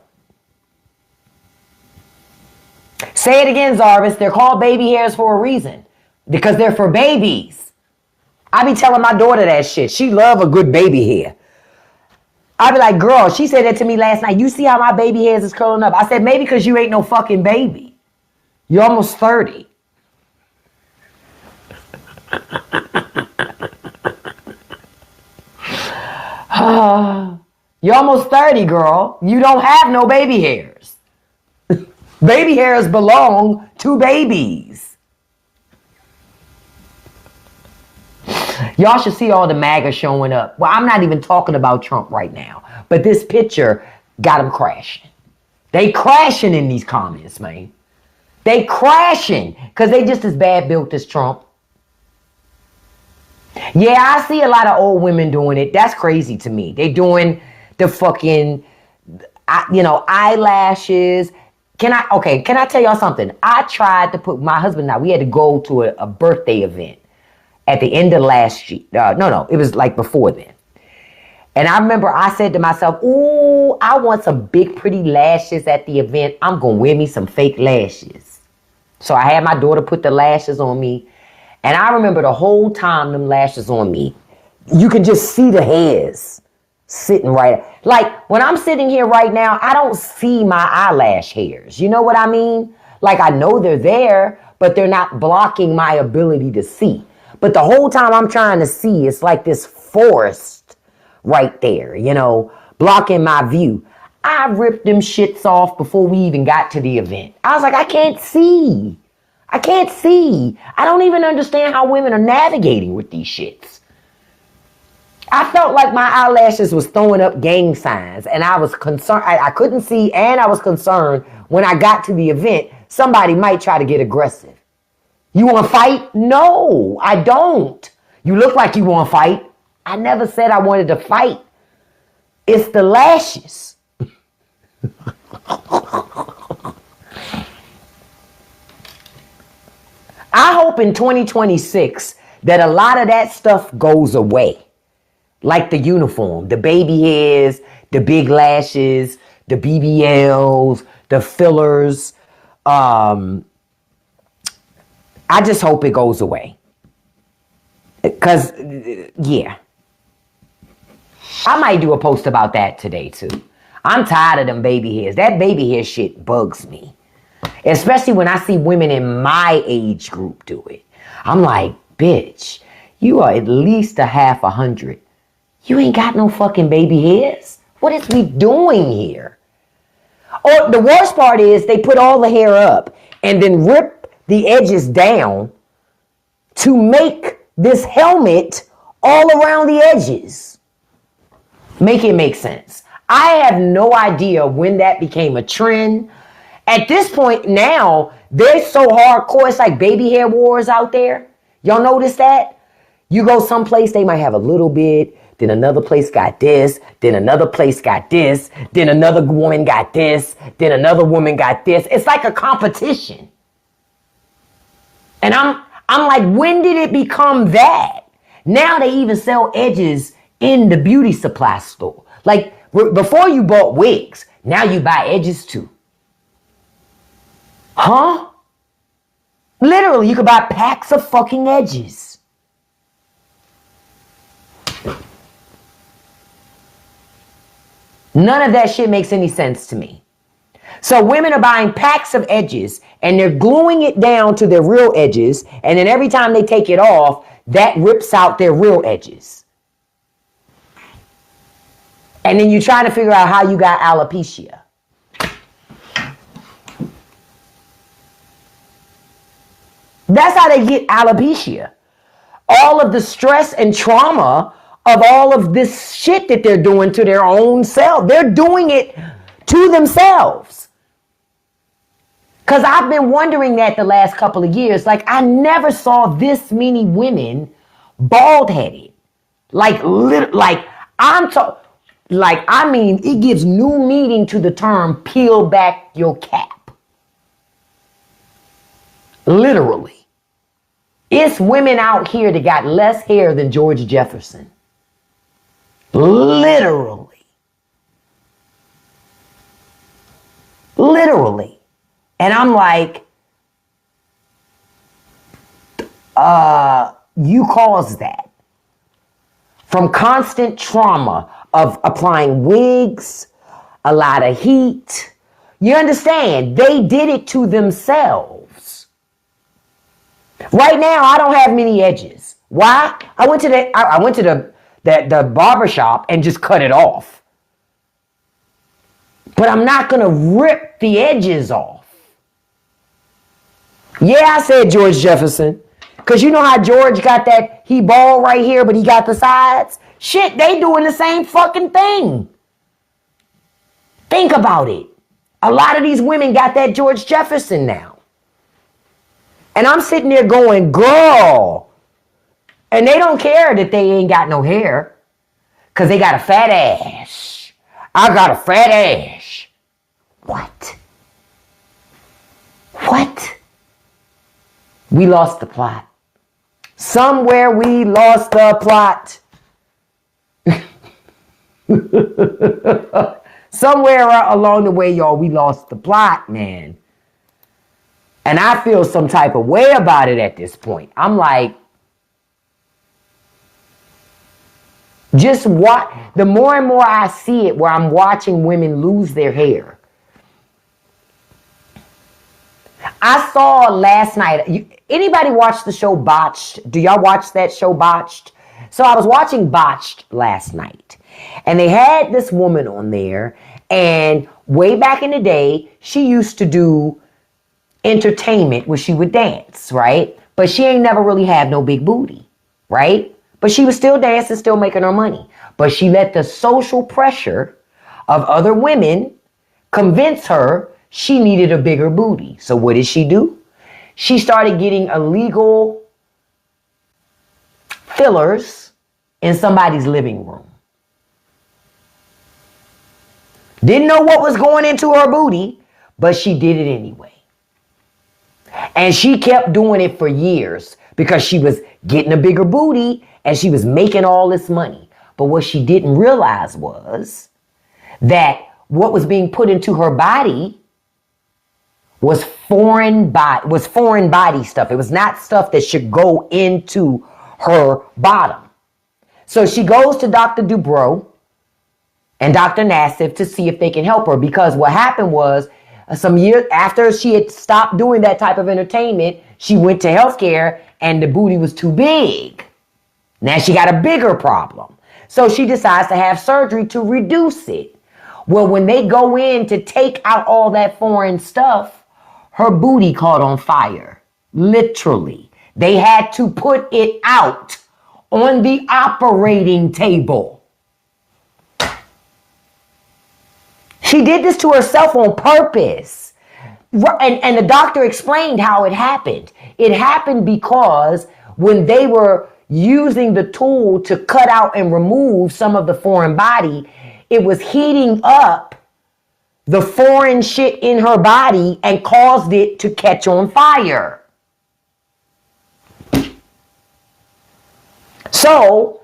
Say it again, Zarvis. They're called baby hairs for a reason. Because they're for babies. I be telling my daughter that shit. She love a good baby hair. I be like, girl, she said that to me last night. You see how my baby hairs is curling up? I said, maybe because you ain't no fucking baby. You're almost 30. You're almost 30, girl. You don't have no baby hairs. Baby hairs belong to babies. Y'all should see all the MAGA showing up. Well, I'm not even talking about Trump right now. But this picture got them crashing. They crashing in these comments, man. They crashing because they just as bad built as Trump. Yeah, I see a lot of old women doing it. That's crazy to me. They doing the fucking, eyelashes. Can I tell y'all something? I tried to put my husband and I, we had to go to a birthday event at the end of last year. No, it was like before then. And I remember I said to myself, ooh, I want some big pretty lashes at the event. I'm going to wear me some fake lashes. So I had my daughter put the lashes on me. And I remember the whole time them lashes on me, you can just see the hairs sitting right. Like when I'm sitting here right now, I don't see my eyelash hairs. You know what I mean? Like I know they're there, but they're not blocking my ability to see. But the whole time I'm trying to see, it's like this forest right there, blocking my view. I ripped them shits off before we even got to the event. I was like, I can't see. I can't see. I don't even understand how women are navigating with these shits. I felt like my eyelashes was throwing up gang signs and I was concerned. I couldn't see and I was concerned when I got to the event, somebody might try to get aggressive. You want to fight? No, I don't. You look like you want to fight. I never said I wanted to fight. It's the lashes. I hope in 2026 that a lot of that stuff goes away. Like the uniform, the baby hairs, the big lashes, the BBLs, the fillers. I just hope it goes away. Because, yeah. I might do a post about that today, too. I'm tired of them baby hairs. That baby hair shit bugs me. Especially when I see women in my age group do it. I'm like, bitch, you are at least a half 100. You ain't got no fucking baby hairs. What is we doing here? Or the worst part is they put all the hair up and then rip the edges down to make this helmet all around the edges. Make it make sense. I have no idea when that became a trend. At this point now, they're so hardcore, it's like baby hair wars out there. Y'all notice that? You go someplace, they might have a little bit, then another place got this, then another place got this, then another woman got this, then another woman got this. It's like a competition. And I'm like, when did it become that? Now they even sell edges in the beauty supply store. Like before you bought wigs, now you buy edges too. Huh? Literally, you could buy packs of fucking edges. None of that shit makes any sense to me. So women are buying packs of edges and they're gluing it down to their real edges, and then every time they take it off, that rips out their real edges. And then you're trying to figure out how you got alopecia. That's how they get alopecia. All of the stress and trauma of all of this shit that they're doing to their own self. They're doing it to themselves. Because I've been wondering that the last couple of years. Like, I never saw this many women bald-headed. I mean, it gives new meaning to the term peel back your cap. Literally. It's women out here that got less hair than George Jefferson. Literally. Literally. And I'm like, you caused that. From constant trauma of applying wigs, a lot of heat. You understand? They did it to themselves. Right now, I don't have many edges. Why? I went to the barber shop and just cut it off. But I'm not going to rip the edges off. Yeah, I said George Jefferson. Because you know how George got that, he bald right here, but he got the sides? Shit, they doing the same fucking thing. Think about it. A lot of these women got that George Jefferson now. And I'm sitting there going, girl. And they don't care that they ain't got no hair. Because they got a fat ass. I got a fat ass. What? What? We lost the plot. Somewhere we lost the plot. Somewhere along the way, y'all, we lost the plot, man. And I feel some type of way about it at this point. I'm like, just what? The more and more I see it, where I'm watching women lose their hair. I saw last night, anybody watch the show Botched? Do y'all watch that show Botched? So I was watching Botched last night, and they had this woman on there, and way back in the day, she used to do entertainment where she would dance, right? But she ain't never really had no big booty, right? But she was still dancing, still making her money. But she let the social pressure of other women convince her she needed a bigger booty. So what did she do? She started getting illegal fillers in somebody's living room. Didn't know what was going into her booty, but she did it anyway. And she kept doing it for years because she was getting a bigger booty and she was making all this money. But what she didn't realize was that what was being put into her body was foreign body stuff. It was not stuff that should go into her bottom. So she goes to Dr. Dubrow and Dr. Nassif to see if they can help her, because what happened was some years after she had stopped doing that type of entertainment, she went to healthcare and the booty was too big. Now she got a bigger problem. So she decides to have surgery to reduce it. Well, when they go in to take out all that foreign stuff, her booty caught on fire. Literally. They had to put it out on the operating table. She did this to herself on purpose. And the doctor explained how it happened. It happened because when they were using the tool to cut out and remove some of the foreign body, it was heating up the foreign shit in her body and caused it to catch on fire. So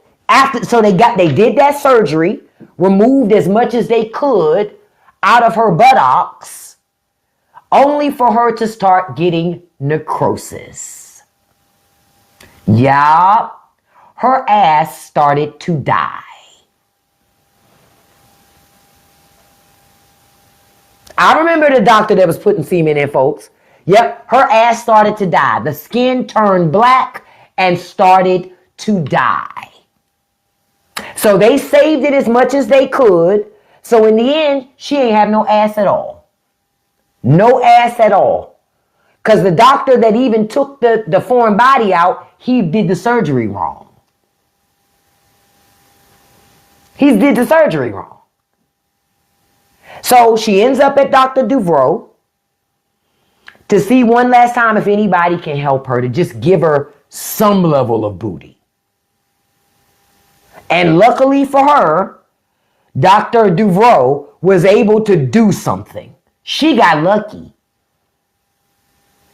So they did that surgery, removed as much as they could out of her buttocks, only for her to start getting necrosis. Yeah, her ass started to die. I remember the doctor that was putting semen in, folks. Yep, her ass started to die. The skin turned black and started to die. So they saved it as much as they could. So in the end, she ain't have no ass at all. No ass at all. Because the doctor that even took the foreign body out, he did the surgery wrong. He did the surgery wrong. So she ends up at Dr. Duvro to see one last time if anybody can help her, to just give her some level of booty. And luckily for her, Dr. Duvro was able to do something. She got lucky.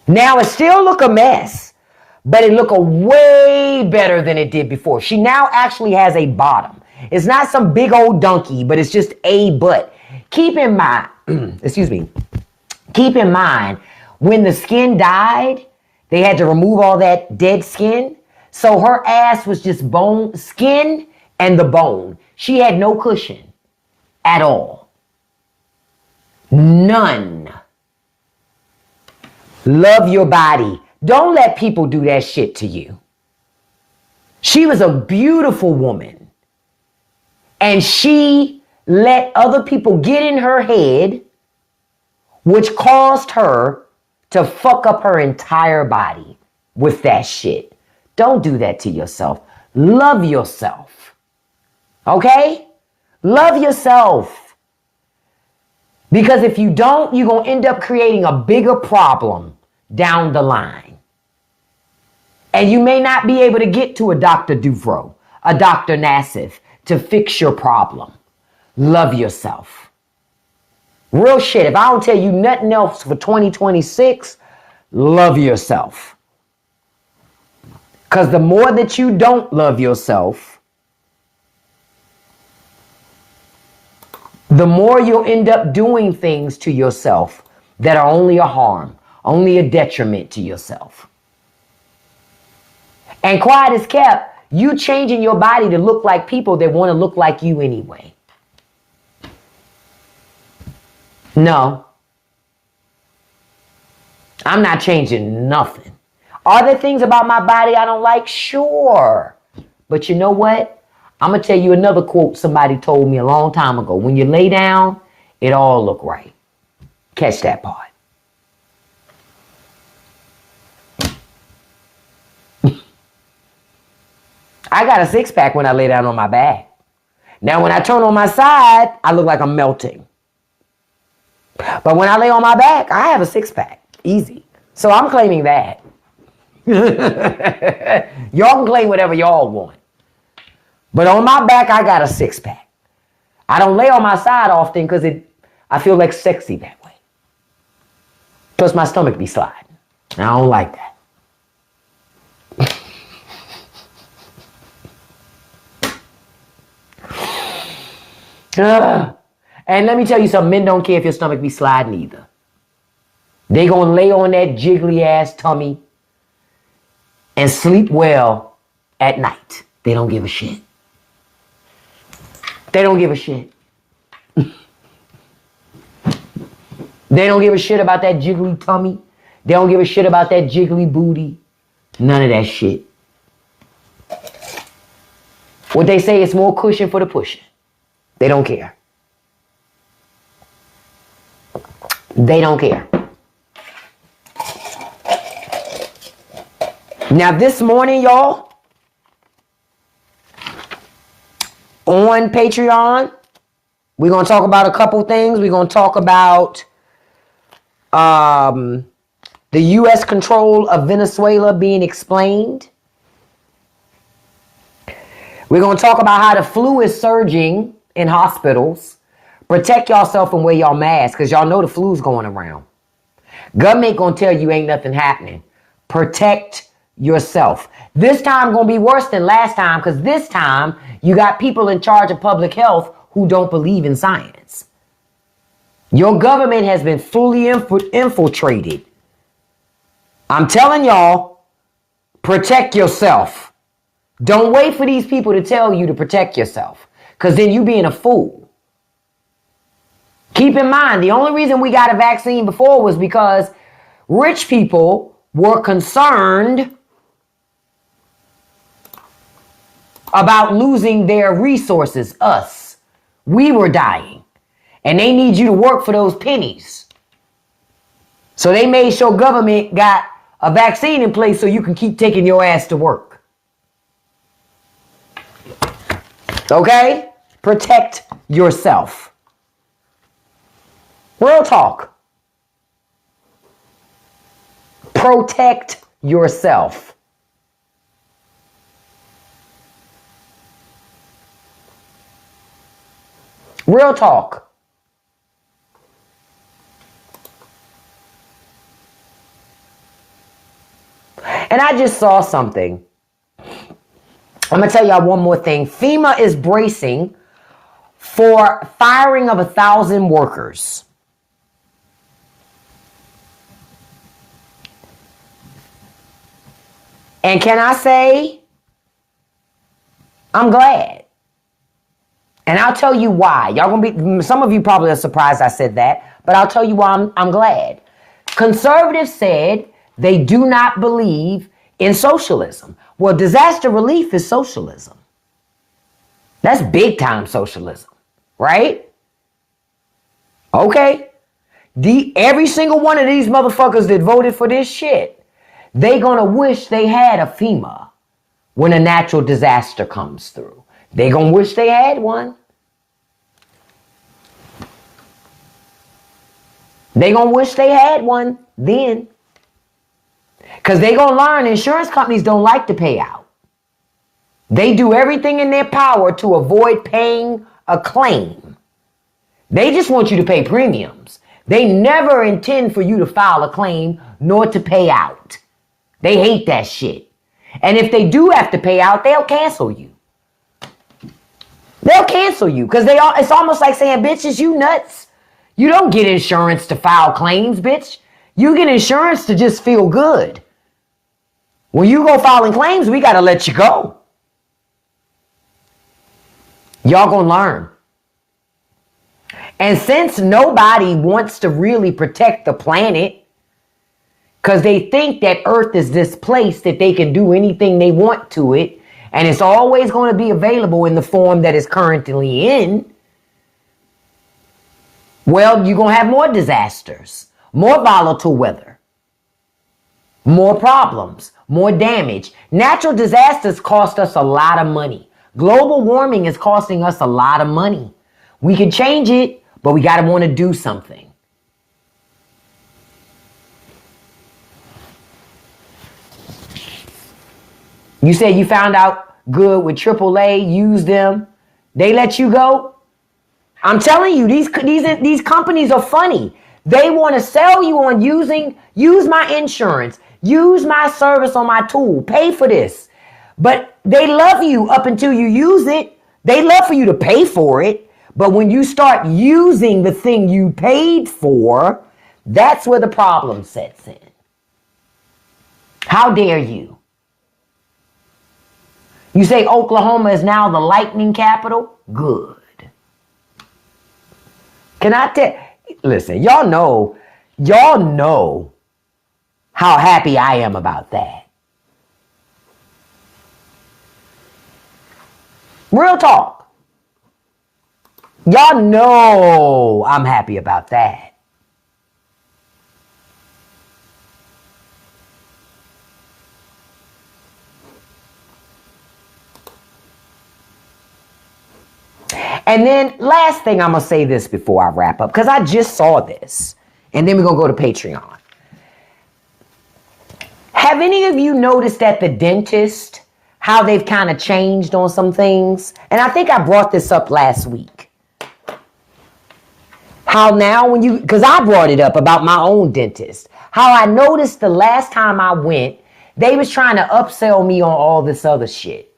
Now it still look a mess, but it look way better than it did before. She now actually has a bottom. It's not some big old donkey, but it's just a butt. Keep in mind, keep in mind, when the skin died, they had to remove all that dead skin. So her ass was just bone, skin, and the bone. She had no cushion at all. None. Love your body. Don't let people do that shit to you. She was a beautiful woman. And she let other people get in her head, which caused her to fuck up her entire body with that shit. Don't do that to yourself. Love yourself. Okay? Love yourself. Because if you don't, you're going to end up creating a bigger problem down the line. And you may not be able to get to a Dr. Duvro, a Dr. Nassif, to fix your problem. Love yourself. Real shit. If I don't tell you nothing else for 2026, love yourself. Because the more that you don't love yourself, the more you'll end up doing things to yourself that are only a harm, only a detriment to yourself. And quiet as kept, you changing your body to look like people that want to look like you anyway. No. I'm not changing nothing. Are there things about my body I don't like? Sure. But you know what? I'm going to tell you another quote somebody told me a long time ago. When you lay down, it all look right. Catch that part. I got a six-pack when I lay down on my back. Now, when I turn on my side, I look like I'm melting. But when I lay on my back, I have a six-pack. Easy. So I'm claiming that. Y'all can claim whatever y'all want. But on my back, I got a six-pack. I don't lay on my side often because I feel like sexy that way. Plus my stomach be sliding. I don't like that. And let me tell you something, men don't care if your stomach be sliding either. They gonna lay on that jiggly ass tummy and sleep well at night. They don't give a shit. They don't give a shit. They don't give a shit about that jiggly tummy. They don't give a shit about that jiggly booty. None of that shit. What they say is more cushion for the pushing. They don't care. They don't care. Now this morning, y'all, on Patreon, we're going to talk about a couple things. We're going to talk about the U.S. control of Venezuela being explained. We're going to talk about how the flu is surging in hospitals. Protect yourself and wear y'all masks because y'all know the flu's going around. Government going to tell you ain't nothing happening. Protect yourself. This time gonna be worse than last time because this time you got people in charge of public health who don't believe in science. Your government has been fully infiltrated. I'm telling y'all, protect yourself. Don't wait for these people to tell you to protect yourself because then you being a fool. Keep in mind, the only reason we got a vaccine before was because rich people were concerned about losing their resources, us. We were dying. And they need you to work for those pennies. So they made sure government got a vaccine in place so you can keep taking your ass to work. Okay? Protect yourself. Real talk. Protect yourself. Real talk. And I just saw something. I'm going to tell y'all one more thing. FEMA is bracing for firing of 1,000 workers. And can I say, I'm glad. And I'll tell you why. Y'all gonna be, some of you probably are surprised I said that, but I'll tell you why I'm glad. Conservatives said they do not believe in socialism. Well, disaster relief is socialism. That's big time socialism, right? Okay. Every single one of these motherfuckers that voted for this shit, they gonna wish they had a FEMA when a natural disaster comes through. They gonna wish they had one. They gonna wish they had one then. Because they gonna learn insurance companies don't like to pay out. They do everything in their power to avoid paying a claim. They just want you to pay premiums. They never intend for you to file a claim nor to pay out. They hate that shit. And if they do have to pay out, they'll cancel you. They'll cancel you because it's almost like saying, bitch, is you nuts? You don't get insurance to file claims, bitch. You get insurance to just feel good. When you go filing claims, we got to let you go. Y'all gonna learn. And since nobody wants to really protect the planet, because they think that Earth is this place that they can do anything they want to it, and it's always going to be available in the form that it's currently in, well, you're going to have more disasters, more volatile weather, more problems, more damage. Natural disasters cost us a lot of money. Global warming is costing us a lot of money. We can change it, but we got to want to do something. You said you found out good with AAA, use them. They let you go? I'm telling you, these companies are funny. They want to sell you on use my insurance, use my service on my tool, pay for this. But they love you up until you use it. They love for you to pay for it. But when you start using the thing you paid for, that's where the problem sets in. How dare you? You say Oklahoma is now the lightning capital? Good. Can I tell? Listen, y'all know how happy I am about that. Real talk. Y'all know I'm happy about that. And then last thing, I'm going to say this before I wrap up, because I just saw this. And then we're going to go to Patreon. Have any of you noticed at the dentist how they've kind of changed on some things? And I think I brought this up last week. How now because I brought it up about my own dentist. How I noticed the last time I went, They was trying to upsell me on all this other shit,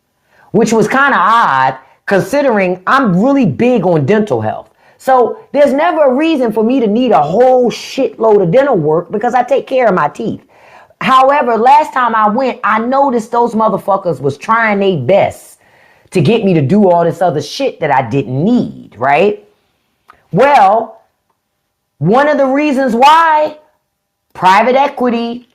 which was kind of odd considering I'm really big on dental health. So there's never a reason for me to need a whole shitload of dental work because I take care of my teeth. However, last time I went, I noticed those motherfuckers was trying their best to get me to do all this other shit that I didn't need, right? Well, one of the reasons why private equity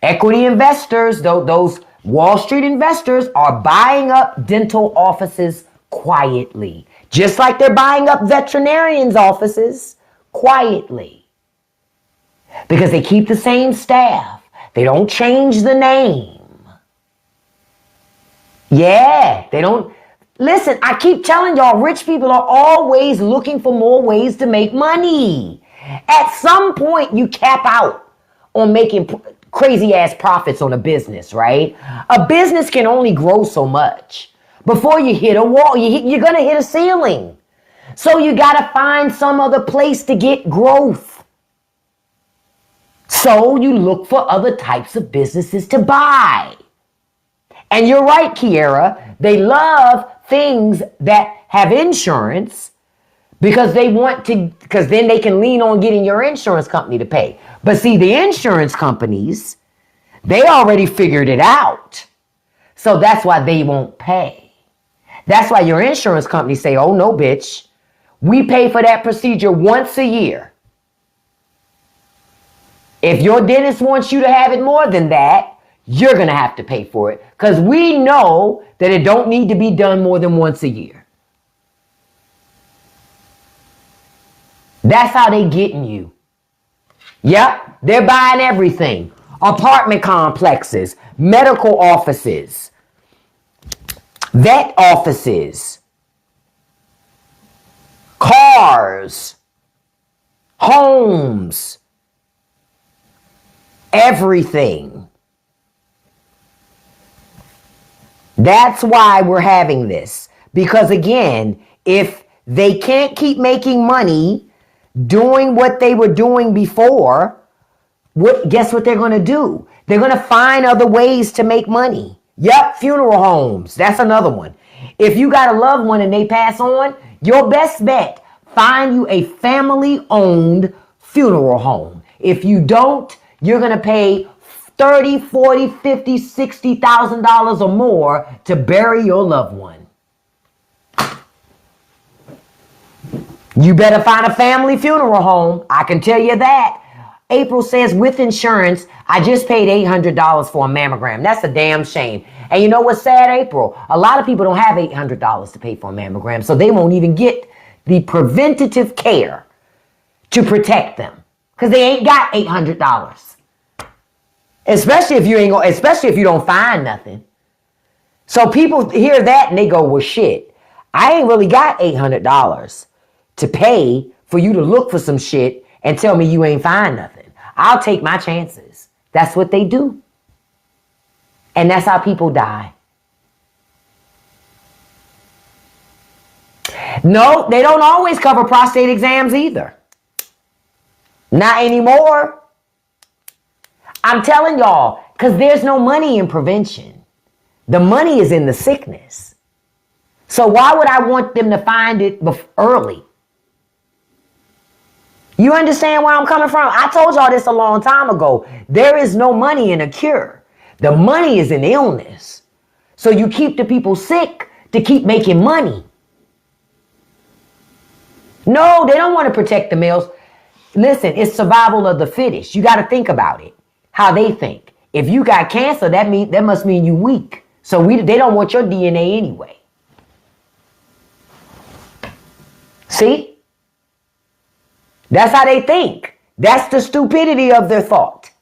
investors, those Wall Street investors are buying up dental offices quietly, just like they're buying up veterinarians' offices quietly, because they keep the same staff. They don't change the name. Yeah, they don't. Listen, I keep telling y'all, rich people are always looking for more ways to make money. At some point, you cap out on making crazy ass profits on a business, right? A business can only grow so much. Before you hit a wall, you're going to hit a ceiling. So you got to find some other place to get growth. So you look for other types of businesses to buy. And you're right, Kiera. They love things that have insurance because they want to, because then they can lean on getting your insurance company to pay. But see, the insurance companies, they already figured it out. So that's why they won't pay. That's why your insurance company say, oh no, bitch, we pay for that procedure once a year. If your dentist wants you to have it more than that, you're going to have to pay for it because we know that it don't need to be done more than once a year. That's how they getting you. Yep, they're buying everything. Apartment complexes, medical offices, vet offices, cars, homes, everything. That's why we're having this. Because again, if they can't keep making money doing what they were doing before, guess what they're going to do? They're going to find other ways to make money. Yep, funeral homes. That's another one. If you got a loved one and they pass on, your best bet, find you a family-owned funeral home. If you don't, you're going to pay $30, $40, $50, $60,000 or more to bury your loved one. You better find a family funeral home. I can tell you that. April says, with insurance, I just paid $800 for a mammogram. That's a damn shame. And you know what's sad, April? A lot of people don't have $800 to pay for a mammogram, so they won't even get the preventative care to protect them because they ain't got $800. Especially if you don't find nothing. So people hear that and they go, well, shit, I ain't really got $800 to pay for you to look for some shit and tell me you ain't find nothing. I'll take my chances. That's what they do. And that's how people die. No, they don't always cover prostate exams either. Not anymore. I'm telling y'all, because there's no money in prevention. The money is in the sickness. So why would I want them to find it early? You understand where I'm coming from? I told y'all this a long time ago. There is no money in a cure. The money is in illness. So you keep the people sick to keep making money. No, they don't want to protect the males. Listen, it's survival of the fittest. You got to think about it. How they think. If you got cancer, that must mean you weak. So they don't want your DNA anyway. See? That's how they think. That's the stupidity of their thought.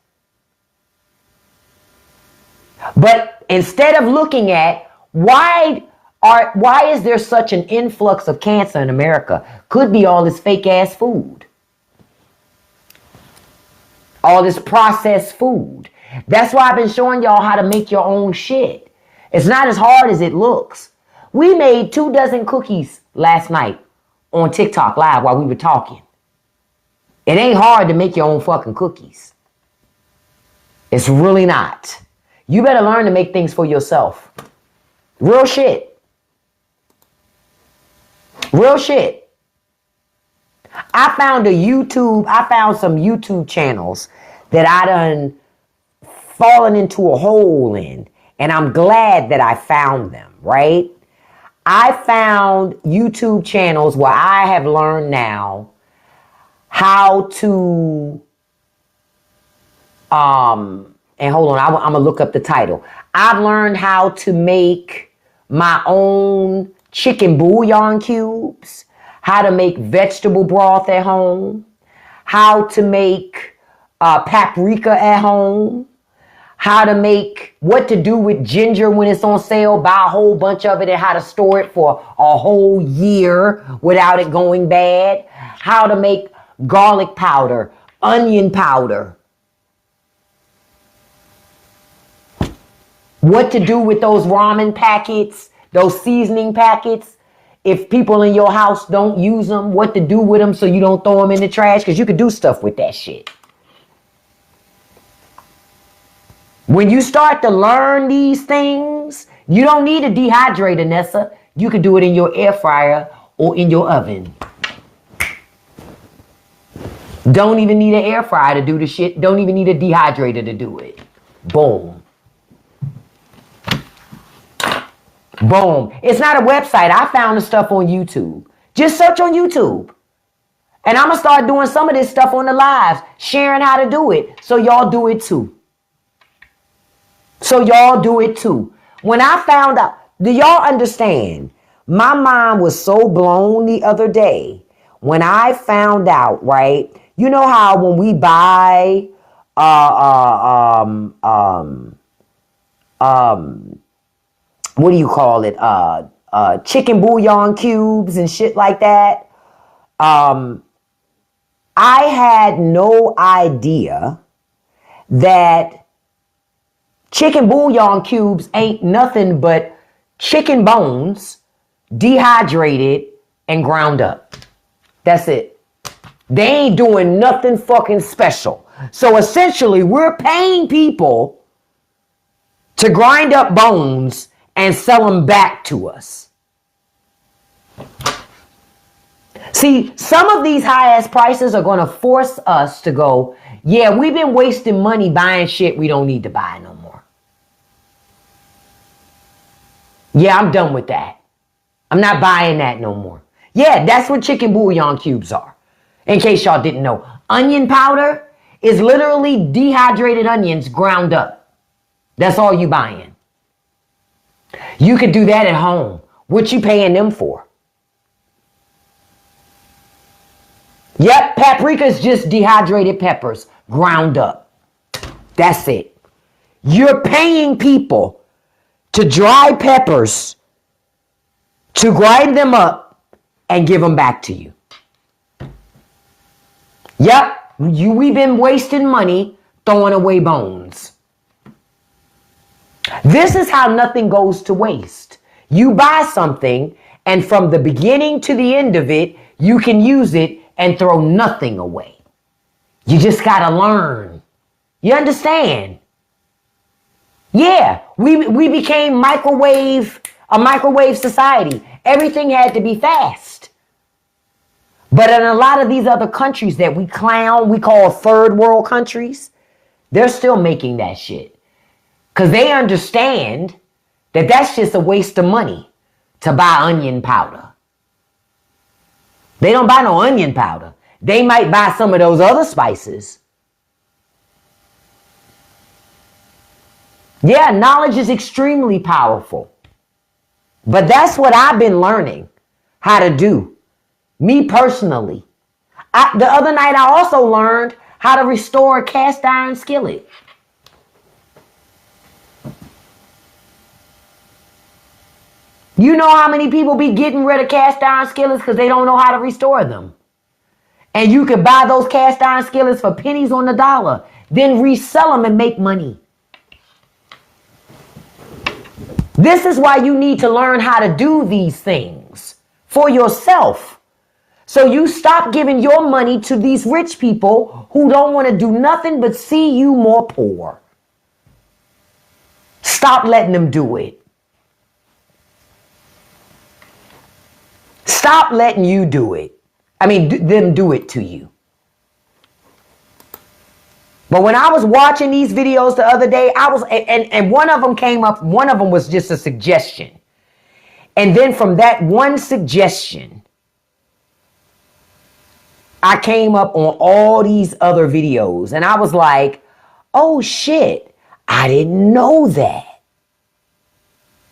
But instead of looking at why is there such an influx of cancer in America? Could be all this fake ass food. All this processed food. That's why I've been showing y'all how to make your own shit. It's not as hard as it looks. We made 24 cookies last night on TikTok live while we were talking. It ain't hard to make your own fucking cookies. It's really not. You better learn to make things for yourself. Real shit. Real shit. I found some YouTube channels that I done fallen into a hole in. And I'm glad that I found them, right? I found YouTube channels where I have learned now how to, and hold on, I'm going to look up the title. I've learned how to make my own chicken bouillon cubes, how to make vegetable broth at home, how to make paprika at home, how to make, what to do with ginger when it's on sale, buy a whole bunch of it, and how to store it for a whole year without it going bad, how to make garlic powder, onion powder, what to do with those ramen packets, those seasoning packets. If people in your house don't use them, what to do with them so you don't throw them in the trash, because you could do stuff with that shit. When you start to learn these things, you don't need a dehydrator, Nessa. You can do it in your air fryer or in your oven. Don't even need an air fryer to do the shit. Don't even need a dehydrator to do it. Boom. Boom. It's not a website. I found the stuff on YouTube. Just search on YouTube. And I'm going to start doing some of this stuff on the lives, sharing how to do it. So y'all do it too. When I found out, do y'all understand? My mind was so blown the other day when I found out, right? You know how when we buy what do you call it? Chicken bouillon cubes and shit like that. I had no idea that chicken bouillon cubes ain't nothing but chicken bones, dehydrated and ground up. That's it. They ain't doing nothing fucking special. So essentially, we're paying people to grind up bones and sell them back to us. See, some of these high-ass prices are going to force us to go, yeah, we've been wasting money buying shit we don't need to buy no more. Yeah, I'm done with that. I'm not buying that no more. Yeah, that's what chicken bouillon cubes are. In case y'all didn't know. Onion powder is literally dehydrated onions ground up. That's all you buying. You could do that at home. What you paying them for? Yep, paprika is just dehydrated peppers ground up. That's it. You're paying people to dry peppers, to grind them up and give them back to you. Yep, we've been wasting money throwing away bones. This is how nothing goes to waste. You buy something, and from the beginning to the end of it, you can use it and throw nothing away. You just gotta learn. You understand? Yeah, we became a microwave society. Everything had to be fast. But in a lot of these other countries that we call third world countries, they're still making that shit. Because they understand that that's just a waste of money to buy onion powder. They don't buy no onion powder. They might buy some of those other spices. Yeah, knowledge is extremely powerful. But that's what I've been learning how to do. Me personally. The other night I also learned how to restore a cast iron skillet. You know how many people be getting rid of cast iron skillets because they don't know how to restore them. And you could buy those cast iron skillets for pennies on the dollar, then resell them and make money. This is why you need to learn how to do these things for yourself. So you stop giving your money to these rich people who don't want to do nothing but see you more poor. Stop letting them do it. Stop letting you do it. I mean, them do it to you. But when I was watching these videos the other day, and one of them came up, one of them was just a suggestion. And then from that one suggestion, I came up on all these other videos and I was like, oh shit, I didn't know that.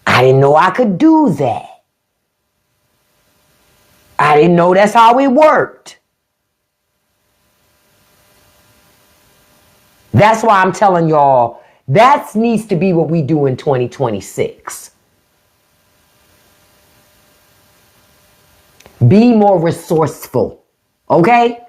I didn't know I could do that. I didn't know that's how it worked. That's why I'm telling y'all, that needs to be what we do in 2026. Be more resourceful, okay?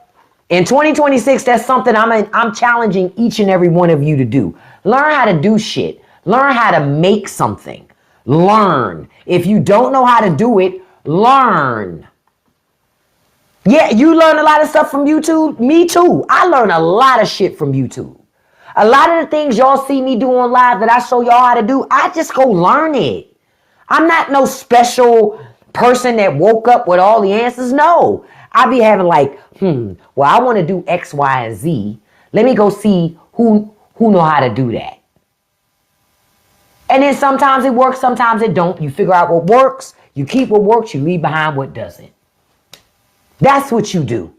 In 2026, that's something I'm challenging each and every one of you to do. Learn how to do shit. Learn how to make something. Learn. If you don't know how to do it, learn. Yeah, you learn a lot of stuff from YouTube. Me too. I learn a lot of shit from YouTube. A lot of the things y'all see me do on live that I show y'all how to do, I just go learn it. I'm not no special person that woke up with all the answers. No. I be having like, well, I want to do X, Y, and Z. Let me go see who know how to do that. And then sometimes it works, sometimes it don't. You figure out what works, you keep what works, you leave behind what doesn't. That's what you do.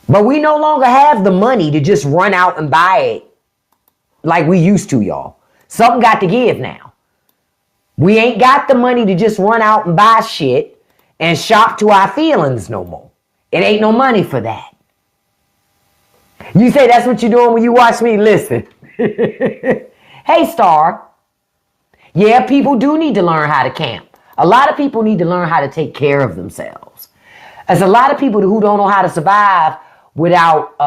But we no longer have the money to just run out and buy it like we used to, y'all. Something got to give now. We ain't got the money to just run out and buy shit and shop to our feelings no more. It ain't no money for that. You say that's what you're doing when you watch me? Listen. Hey, Star. Yeah, people do need to learn how to camp. A lot of people need to learn how to take care of themselves. There's a lot of people who don't know how to survive without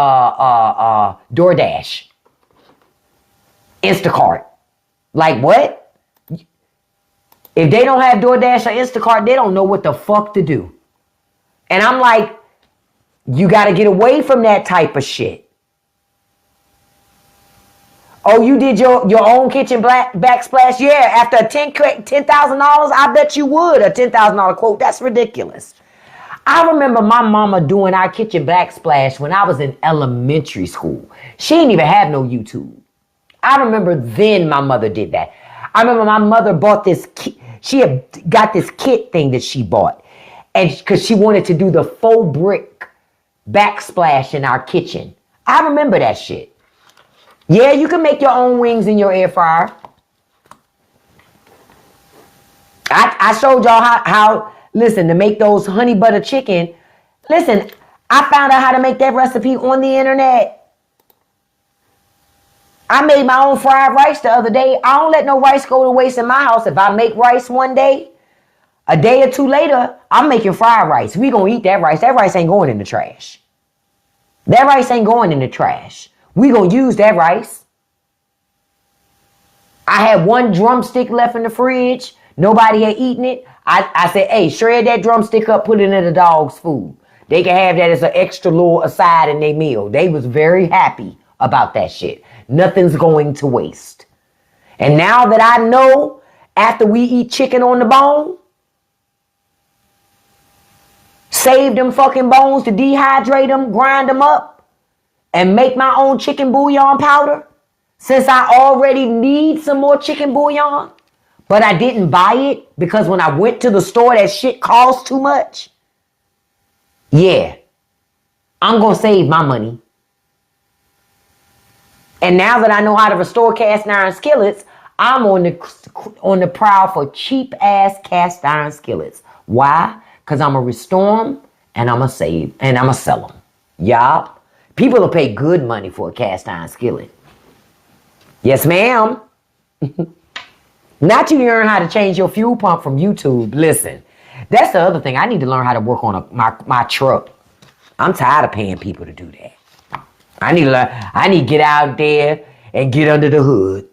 DoorDash, Instacart. Like what? If they don't have DoorDash or Instacart, they don't know what the fuck to do. And I'm like, you got to get away from that type of shit. Oh, you did your own kitchen backsplash? Yeah, after a $10,000, I bet you would. A $10,000 quote. That's ridiculous. I remember my mama doing our kitchen backsplash when I was in elementary school. She didn't even have no YouTube. I remember then my mother did that. I remember my mother bought this kit. She had got this kit thing that she bought. And because she wanted to do the faux brick backsplash in our kitchen. I remember that shit. Yeah, you can make your own wings in your air fryer. I showed y'all how listen, to make those honey butter chicken. Listen, I found out how to make that recipe on the internet. I made my own fried rice the other day. I don't let no rice go to waste in my house. If I make rice one day, a day or two later, I'm making fried rice. We gonna eat that rice. That rice ain't going in the trash. That rice ain't going in the trash. We gonna use that rice. I had one drumstick left in the fridge. Nobody had eaten it. I said, hey, shred that drumstick up, put it in the dog's food. They can have that as an extra little aside in their meal. They was very happy about that shit. Nothing's going to waste. And now that I know, after we eat chicken on the bone, save them fucking bones to dehydrate them, grind them up, and make my own chicken bouillon powder, since I already need some more chicken bouillon, but I didn't buy it because when I went to the store, that shit cost too much. Yeah, I'm going to save my money. And now that I know how to restore cast iron skillets, I'm on the prowl for cheap ass cast iron skillets. Why? Because I'm going to restore them and I'm going to save and I'm going to sell them. Yup. People will pay good money for a cast iron skillet. Yes, ma'am. Not you learn how to change your fuel pump from YouTube. Listen, that's the other thing. I need to learn how to work on my truck. I'm tired of paying people to do that. I need to get out there and get under the hood.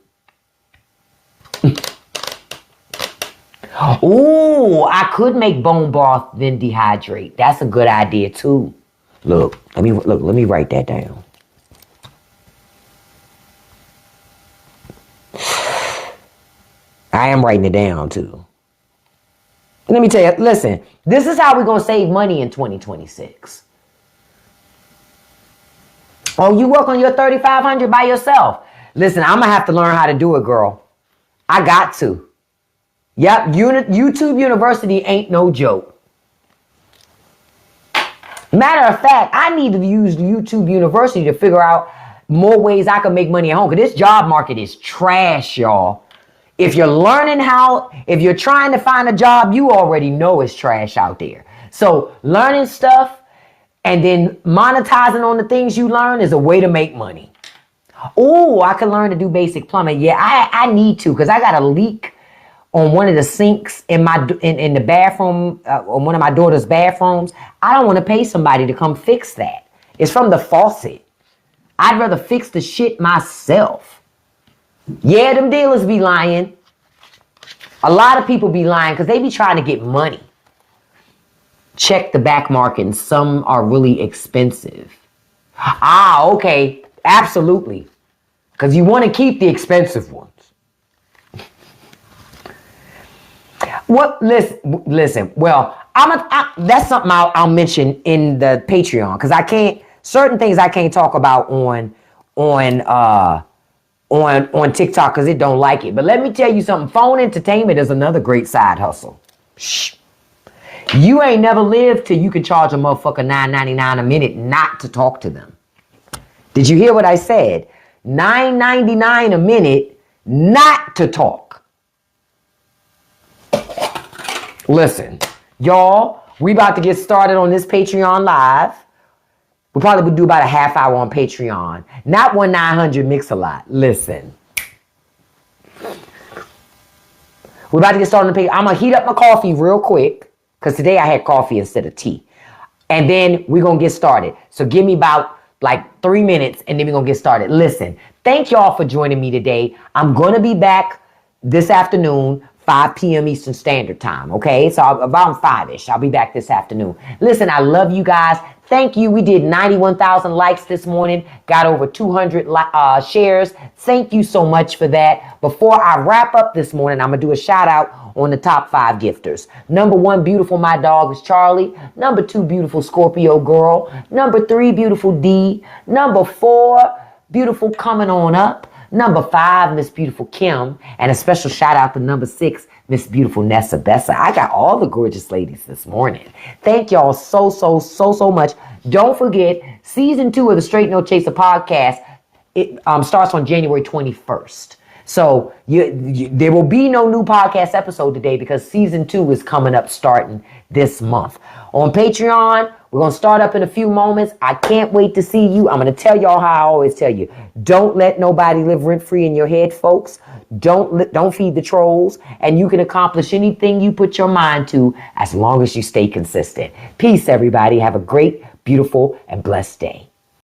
Ooh, I could make bone broth then dehydrate. That's a good idea too. Let me write that down. I am writing it down too. Let me tell you, listen, this is how we're going to save money in 2026. Oh, you work on your 3,500 by yourself. Listen, I'm going to have to learn how to do it, girl. I got to. Yep, YouTube University ain't no joke. Matter of fact, I need to use YouTube University to figure out more ways I can make money at home. Because this job market is trash, y'all. If you're if you're trying to find a job, you already know it's trash out there. So learning stuff and then monetizing on the things you learn is a way to make money. Oh, I can learn to do basic plumbing. Yeah, I need to, because I got a leak on one of the sinks in the bathroom, on one of my daughter's bathrooms. I don't want to pay somebody to come fix that. It's from the faucet. I'd rather fix the shit myself. Yeah, them dealers be lying. A lot of people be lying because they be trying to get money. Check the back market, and some are really expensive. Ah, okay. Absolutely. Because you want to keep the expensive ones. What? Listen. Well, that's something I'll mention in the Patreon, because certain things I can't talk about on TikTok because it don't like it. But let me tell you something. Phone entertainment is another great side hustle. Shh. You ain't never lived till you can charge a motherfucker $9.99 a minute not to talk to them. Did you hear what I said? $9.99 a minute not to talk. Listen, y'all, we about to get started on this Patreon live. We probably would do about a half hour on Patreon. Not 1-900 Mix-a-Lot. Listen. We're about to get started on the Patreon. I'm going to heat up my coffee real quick, because today I had coffee instead of tea. And then we're going to get started. So give me about like 3 minutes, and then we're going to get started. Listen, thank y'all for joining me today. I'm going to be back this afternoon, 5 p.m. Eastern Standard Time, okay? So about 5-ish. I'll be back this afternoon. Listen, I love you guys. Thank you. We did 91,000 likes this morning. Got over 200 shares. Thank you so much for that. Before I wrap up this morning, I'm going to do a shout out on the top 5 gifters. Number 1, beautiful my dog is Charlie. Number 2, beautiful Scorpio girl. Number 3, beautiful D. Number 4, beautiful coming on up. Number 5, Miss Beautiful Kim. And a special shout out to number 6, Miss Beautiful Nessa Bessa. I got all the gorgeous ladies this morning. Thank y'all so much. Don't forget, season 2 of the Straight No Chaser podcast, it starts on January 21st. So there will be no new podcast episode today because season 2 is coming up starting this month. On Patreon, we're going to start up in a few moments. I can't wait to see you. I'm going to tell y'all how I always tell you. Don't let nobody live rent-free in your head, folks. Don't feed the trolls. And you can accomplish anything you put your mind to as long as you stay consistent. Peace, everybody. Have a great, beautiful, and blessed day.